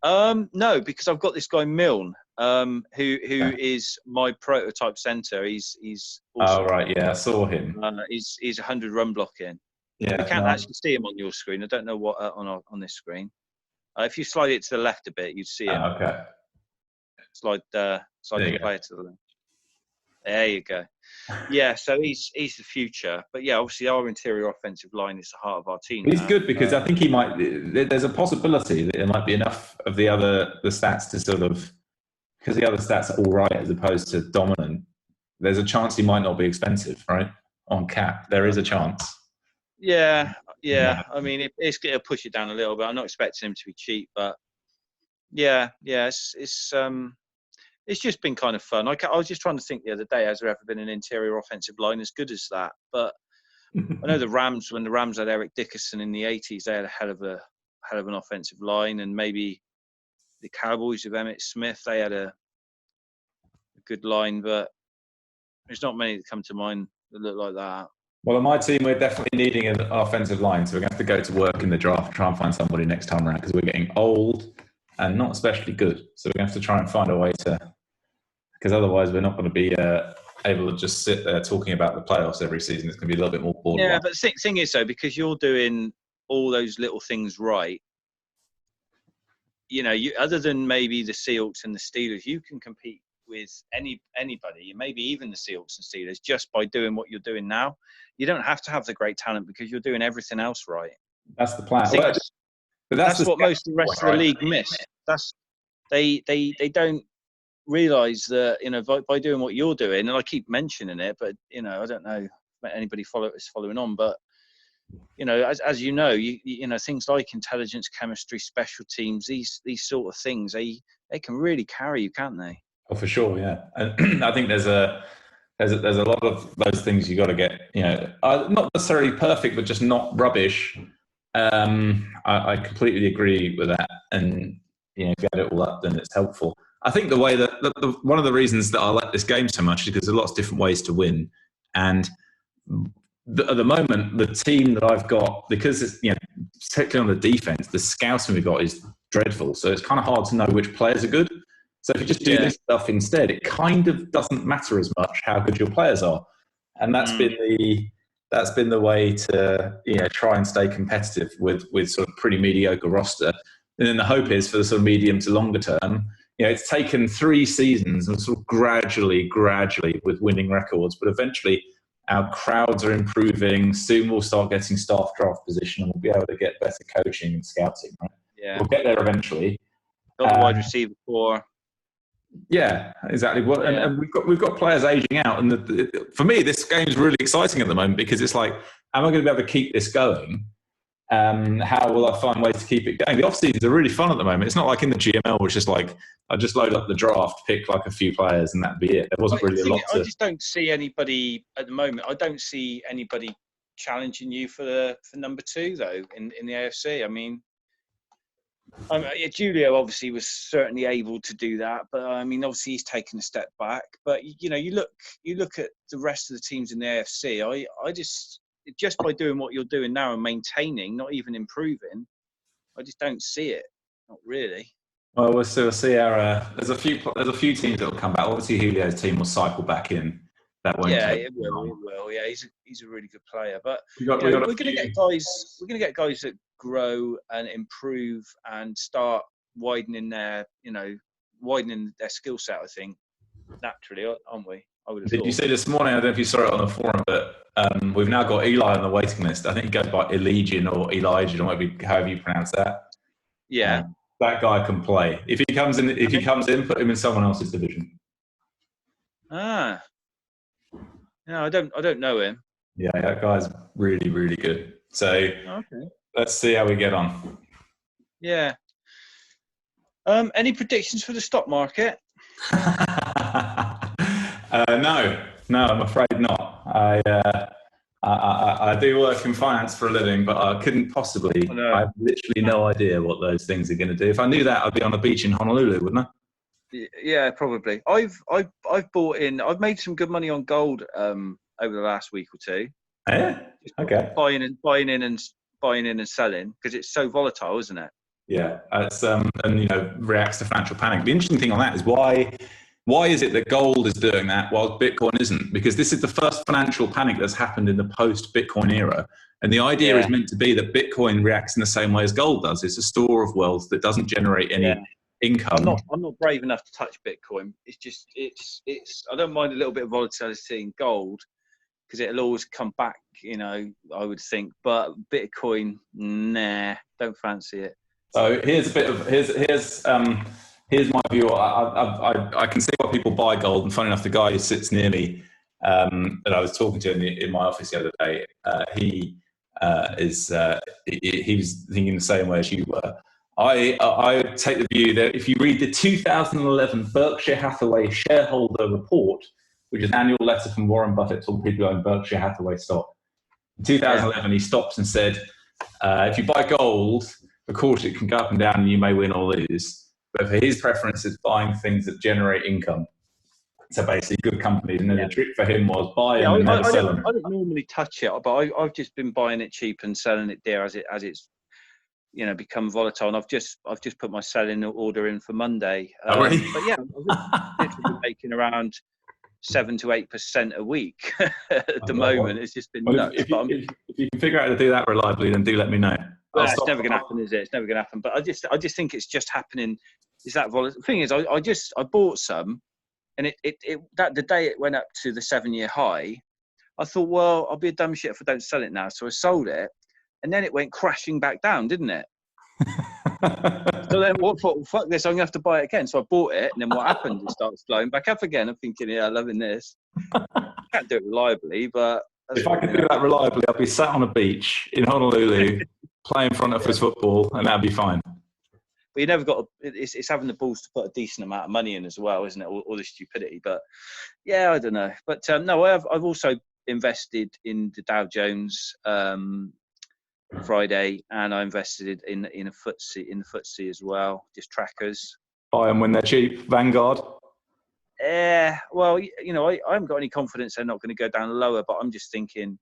No, because I've got this guy Milne, who is my prototype centre. He's awesome. Oh right, yeah, I saw him. He's 100 run blocking. Yeah, you can't actually see him on your screen. I don't know what on this screen. If you slide it to the left a bit, you'd see him. Okay. Slide the player to the left. There you go. Yeah, so he's the future. But yeah, obviously our interior offensive line is the heart of our team. He's good because I think he might. There's a possibility that there might be enough of the stats to sort of, because the other stats are all right as opposed to dominant. There's a chance he might not be expensive, right? On cap, there is a chance. Yeah. I mean, it's going to push it down a little bit. I'm not expecting him to be cheap, but yeah, it's just been kind of fun. I was just trying to think the other day, has there ever been an interior offensive line as good as that? But I know the Rams, when the Rams had Eric Dickerson in the 80s, they had a hell of hell of an offensive line, and maybe the Cowboys with Emmitt Smith, they had a good line, but there's not many that come to mind that look like that. Well, on my team, we're definitely needing an offensive line, so we're going to have to go to work in the draft and try and find somebody next time around, because we're getting old and not especially good. So we're going to have to try and find a way to, because otherwise we're not going to be able to just sit there talking about the playoffs every season. It's going to be a little bit more boring. Yeah, but the thing is, though, because you're doing all those little things right, you know, other than maybe the Seahawks and the Steelers, you can compete with anybody, maybe even the Seahawks and Steelers, just by doing what you're doing now. You don't have to have the great talent because you're doing everything else right. That's the plan. But that's what most of the rest of the league miss. They don't realise that, you know, by doing what you're doing, and I keep mentioning it, but, you know, I don't know if anybody is following on, but, you know, as you know, you know, things like intelligence, chemistry, special teams, these sort of things, they can really carry you, can't they? Oh, for sure, yeah. And I think there's a lot of those things you got to get, you know, not necessarily perfect, but just not rubbish. I completely agree with that. And, you know, if you add it all up, then it's helpful. I think the way that one of the reasons that I like this game so much is because there's lots of different ways to win. And at the moment, the team that I've got, because it's, you know, particularly on the defense, the scouting we've got is dreadful. So it's kind of hard to know which players are good. So if you just do this stuff instead, it kind of doesn't matter as much how good your players are. And that's been the way to, you know, try and stay competitive with sort of pretty mediocre roster. And then the hope is for the sort of medium to longer term, you know, it's taken 3 seasons and sort of gradually with winning records, but eventually our crowds are improving. Soon we'll start getting staff draft position and we'll be able to get better coaching and scouting, right? Yeah. We'll get there eventually. Got the wide receiver core. Yeah, exactly. Well, Yeah. and we've got players aging out, and for me, this game is really exciting at the moment because it's like, am I going to be able to keep this going? How will I find ways to keep it going? The off seasons are really fun at the moment. It's not like in the GML, which is like I just load up the draft, pick like a few players, and that'd be it. There wasn't really a lot. I just don't see anybody at the moment. I don't see anybody challenging you for number 2 though in the AFC. I mean. Julio obviously was certainly able to do that, but I mean, obviously he's taken a step back. But you know, you look at the rest of the teams in the AFC. I just by doing what you're doing now and maintaining, not even improving, I just don't see it. Not really. Well, we'll see. There's a few teams that will come back. Obviously, Julio's team will cycle back in. That won't. Yeah, take it will. It will. Yeah, he's a really good player. But we're going to get guys. We're going to get guys that grow and improve and start widening their skill set. I think naturally, aren't we? I would have thought. You see this morning? I don't know if you saw it on the forum, but we've now got Eli on the waiting list. I think he goes by Elijah or Elijah, or however you pronounce that. Yeah, that guy can play. If he comes in, put him in someone else's division. Ah. No, I don't know him. Yeah, that guy's really, really good. So Let's see how we get on. Yeah. Any predictions for the stock market? No, I'm afraid not. I do work in finance for a living, but I couldn't possibly. I have literally no idea what those things are going to do. If I knew that, I'd be on a beach in Honolulu, wouldn't I? Yeah, probably. I've bought in. I've made some good money on gold over the last week or 2. Yeah. Okay. Buying in and selling because it's so volatile, isn't it? Yeah. It's and you know, reacts to financial panic. The interesting thing on that is why is it that gold is doing that while Bitcoin isn't? Because this is the first financial panic that's happened in the post-Bitcoin era. And the idea is meant to be that Bitcoin reacts in the same way as gold does. It's a store of wealth that doesn't generate any income. I'm not brave enough to touch Bitcoin. It's just I don't mind a little bit of volatility in gold because it'll always come back, you know, I would think. But Bitcoin, nah, don't fancy it. So here's my view. I can see why people buy gold. And funny enough, the guy who sits near me that I was talking to in my office the other day, he was thinking the same way as you were. I take the view that if you read the 2011 Berkshire Hathaway shareholder report, which is an annual letter from Warren Buffett to all people who own Berkshire Hathaway stock, in 2011 he stops and said, if you buy gold, of course, it can go up and down, and you may win or lose. But for his preference is buying things that generate income. So basically, good companies. And then the trick for him was buy them and never sell them. I don't normally touch it, but I've just been buying it cheap and selling it dear as it's become volatile. And I've just put my selling order in for Monday. Really? But yeah, I've been making around 7 to 8% a week at the moment. It's just been nuts. If you can figure out how to do that reliably, then do let me know. Well, it's never going to happen, is it? It's never going to happen. But I just think it's just happening. Is that volatile? The thing is, I bought some, and the day it went up to the 7-year high, I thought, well, I'll be a dumb shit if I don't sell it now. So I sold it, and then it went crashing back down, didn't it? So then I thought, fuck this, I'm going to have to buy it again. So I bought it, and then what happened? It starts flowing back up again. I'm thinking, yeah, I'm loving this. Can't do it reliably, but... If I could do that reliably, I'd be sat on a beach in Honolulu playing front office football, and that'd be fine. But you never got... It's having the balls to put a decent amount of money in as well, isn't it? All the stupidity. But, yeah, I don't know. But, no, I've also invested in the Dow Jones... Friday, and I invested in the FTSE as well, just trackers. Buy them when they're cheap, Vanguard. Well, I haven't got any confidence they're not going to go down lower, but I'm just thinking,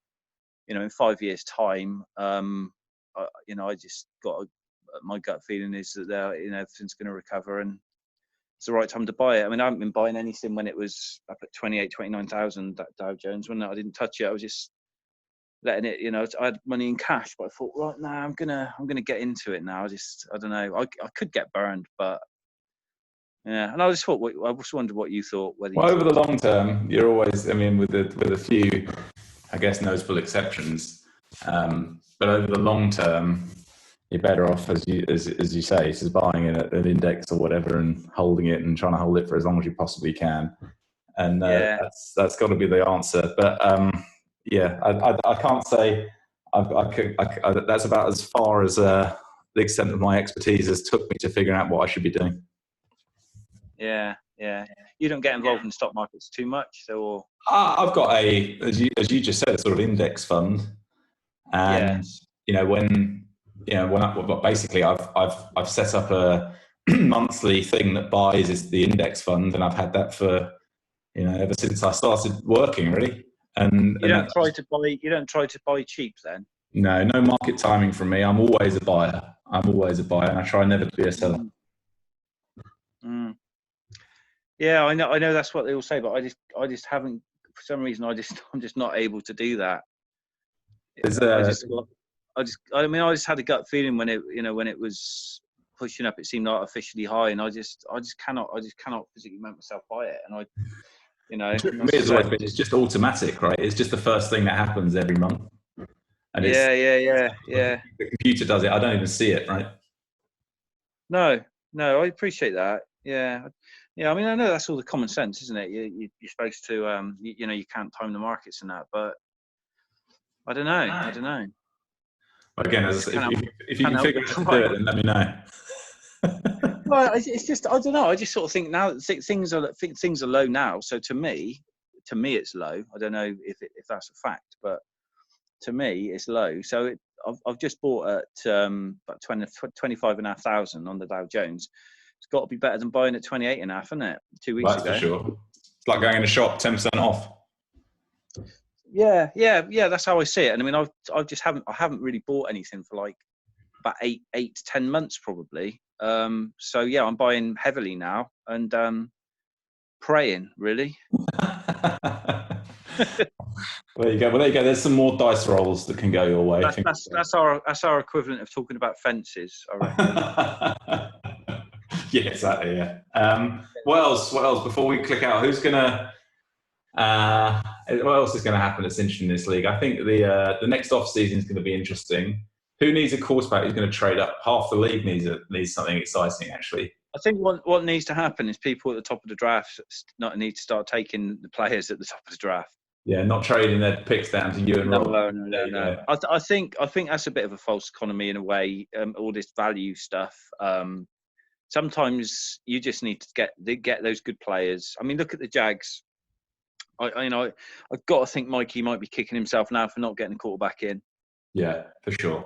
in 5 years' time, I just got my gut feeling is that everything's going to recover and it's the right time to buy it. I mean, I haven't been buying anything when it was up at 29,000 that Dow Jones, when I didn't touch it. I was just letting it, I had money in cash, but I thought, right now I'm gonna get into it now. I don't know. I could get burned, but yeah. And I just wondered what you thought. Over the long term, you're always, with a few, I guess, notable exceptions, but over the long term, you're better off, as you say, just buying an index or whatever and holding it and trying to hold it for as long as you possibly can. And that's got to be the answer. But yeah, I can't say that's about as far as the extent of my expertise has took me to figuring out what I should be doing. Yeah. You don't get involved in stock markets too much, so. I've got as you just said, a sort of index fund, and basically I've set up a monthly thing that buys is the index fund, and I've had that for ever since I started working, really. And you don't try to buy cheap then? No market timing from me. I'm always a buyer, and I try never to be a seller. Yeah, I know that's what they all say, but I just haven't, for some reason. I'm just not able to do that. I just had a gut feeling when it was pushing up. It seemed artificially high, and I just cannot physically make myself buy it, and it's just automatic, right? It's just the first thing that happens every month. And yeah. The computer does it. I don't even see it, right? No, I appreciate that. Yeah. I mean, I know that's all the common sense, isn't it? You're supposed to, you can't time the markets and that, but I don't know. But again, if you can figure out how to do it, then let me know. Well, it's just, I don't know. I just sort of think now that things are low now. So to me, it's low. I don't know if that's a fact, but to me, it's low. So I've just bought at about 25,500 on the Dow Jones. It's got to be better than buying at 28.5, isn't it? 2 weeks ago. That's for sure. It's like going in a shop, 10% off. Yeah. That's how I see it. And I mean, I haven't really bought anything for like about 8 to 10 months probably. So yeah, I'm buying heavily now and praying really. There you go. Well, there you go. There's some more dice rolls that can go your way. That's our equivalent of talking about fences, I reckon. Yeah, exactly. Yeah. What else? Before we click out, who's gonna? What else is going to happen that's interesting in this league? I think the next off season is going to be interesting. Who needs a quarterback who's going to trade up? Half the league needs something exciting, actually. I think what needs to happen is people at the top of the draft need to start taking the players at the top of the draft. Yeah, not trading their picks down to you and Rob. No. I think that's a bit of a false economy in a way. All this value stuff. Sometimes you just need to get those good players. I mean, look at the Jags. I've got to think Mikey might be kicking himself now for not getting a quarterback in. Yeah, for sure.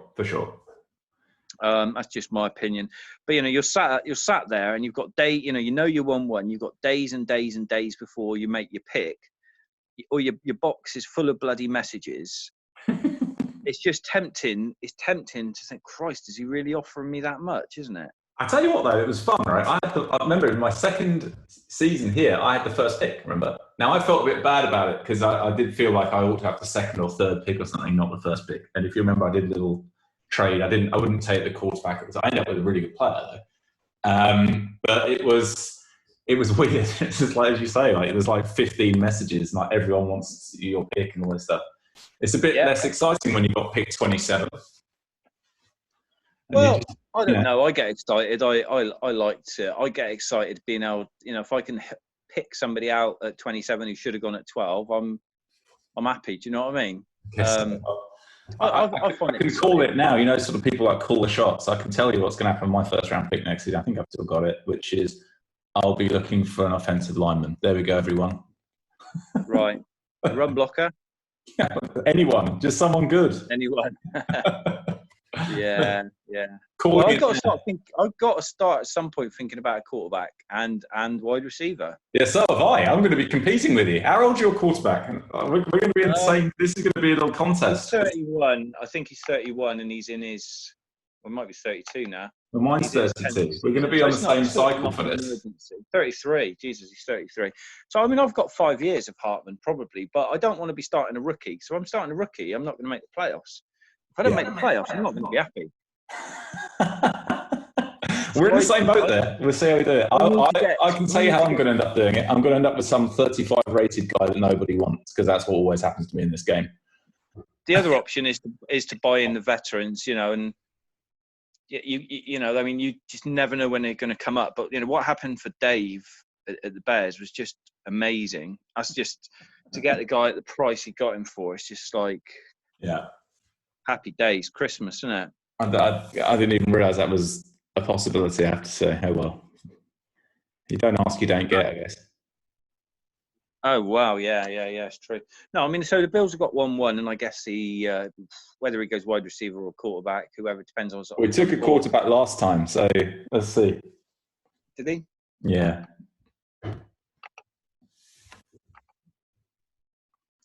That's just my opinion. But you're sat there, and you've got you won one. You've got days and days and days before you make your pick, or your box is full of bloody messages. It's just tempting. It's tempting to think, Christ, is he really offering me that much? Isn't it? I tell you what, though, it was fun, right? I remember in my second season here, I had the first pick. Remember? Now I felt a bit bad about it because I did feel like I ought to have the second or third pick or something, not the first pick. And if you remember, I did a little trade. I wouldn't take the quarterback. I ended up with a really good player though. But it was weird. It's just like, as you say, like there's like 15 messages, and like everyone wants your pick and all this stuff. It's a bit less exciting when you got pick 27. Well, I don't know. I get excited. I like to. I get excited being able. If I can pick somebody out at 27 who should have gone at 12, I'm happy. Do you know what I mean? I find I can call it now. Sort of people like call the shots. I can tell you what's going to happen in my first round pick next season. I think I've still got it, which is I'll be looking for an offensive lineman. There we go, everyone. Right, run blocker. Yeah, anyone, just someone good. Anyone. Yeah. Well, I've got to start at some point thinking about a quarterback and wide receiver. Yeah, so have I. I'm going to be competing with you. How old's your quarterback? We're going to be in the same. This is going to be a little contest. He's 31. I think he's 31, and he's in his. Well, might be 32 now. Well, mine's 32. We're going to be on the same cycle for this. 33. Jesus, he's 33. So, I've got 5 years of Hartman, probably, but I don't want to be starting a rookie. So, I'm starting a rookie. I'm not going to make the playoffs. If I don't make the playoffs, I'm not going to be happy. We're in the same boat there. We'll see how we do it. I can tell you how I'm going to end up doing it. I'm going to end up with some 35 rated guy that nobody wants, because that's what always happens to me in this game. The other option is to buy in the veterans, and you just never know when they're going to come up. But what happened for Dave at the Bears was just amazing. That's just to get the guy at the price he got him for. It's just like happy days, Christmas, isn't it? I didn't even realise that was a possibility, I have to say. Oh, well. You don't ask, you don't get, I guess. Oh, wow. Yeah, it's true. No, so the Bills have got 1-1, and I guess whether he goes wide receiver or quarterback, whoever, depends on... We took a quarterback last time, so let's see. Did he? Yeah.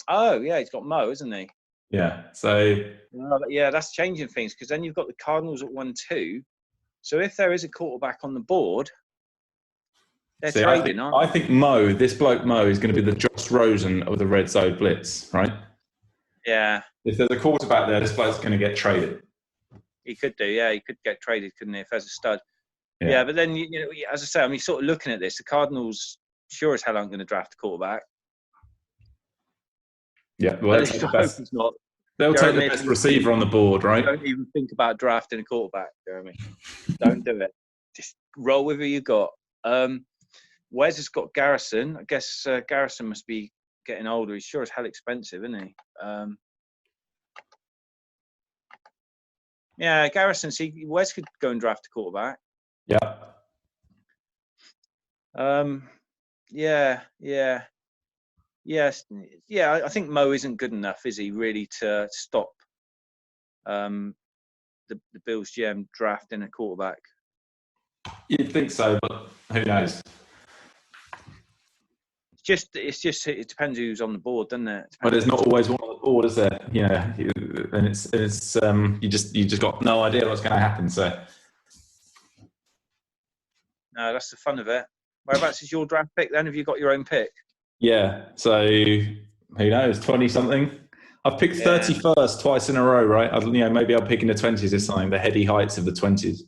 Oh, yeah, he's got Mo, isn't he? Yeah, so... Yeah, that's changing things, because then you've got the Cardinals at 1-2. So if there is a quarterback on the board, they're trading, aren't they? I think this bloke Mo, is going to be the Josh Rosen of the Red Zone Blitz, right? Yeah. If there's a quarterback there, this bloke's going to get traded. He could do, yeah. He could get traded, couldn't he, if there's a stud? Yeah, but then, as I say, you're sort of looking at this. The Cardinals sure as hell aren't going to draft a quarterback. Yeah, well, they'll take the best receiver on the board, right? Don't even think about drafting a quarterback, Jeremy. Don't do it. Just roll with who you got. Wes has got Garrison. I guess Garrison must be getting older. He's sure as hell expensive, isn't he? Yeah, Garrison. See, Wes could go and draft a quarterback. Yeah. Yes. I think Mo isn't good enough, is he, really, to stop the Bills GM drafting a quarterback? You'd think so, but who knows? It depends who's on the board, doesn't it? But there's not always one on the board, is there? And it's you just got no idea what's going to happen. So no, that's the fun of it. Whereabouts is your draft pick then? Have you got your own pick? Yeah. So who knows? 20-something. I've picked 31st twice in a row, right? Maybe I'll pick in the 20s or something. The heady heights of the 20s.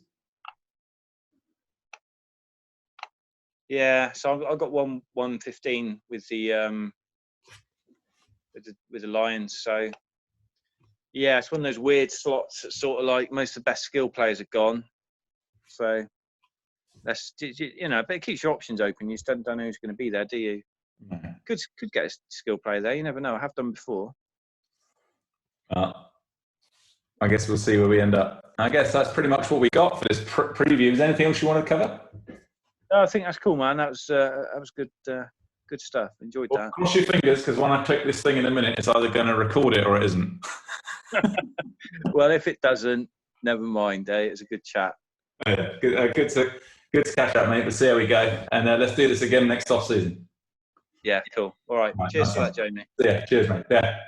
Yeah, so I've got 115 with the with the Lions. So yeah, it's one of those weird slots that sort of like most of the best skill players are gone. So that's but it keeps your options open. You just don't know who's going to be there, do you? Mm-hmm. Could get a skill player there. You never know. I have done before. I guess we'll see where we end up. I guess that's pretty much what we got for this preview. Is there anything else you want to cover? No, I think that's cool, man. That was good. Good stuff. Enjoyed that. Cross your fingers, because when I click this thing in a minute, it's either going to record it or it isn't. Well, if it doesn't, Never mind, eh? It was a good chat. Good to catch up, mate. We'll see how we go. And let's do this again next off season. Yeah, cool. All right. Cheers Nice for one. that, Jamie. Yeah, cheers, mate. Yeah.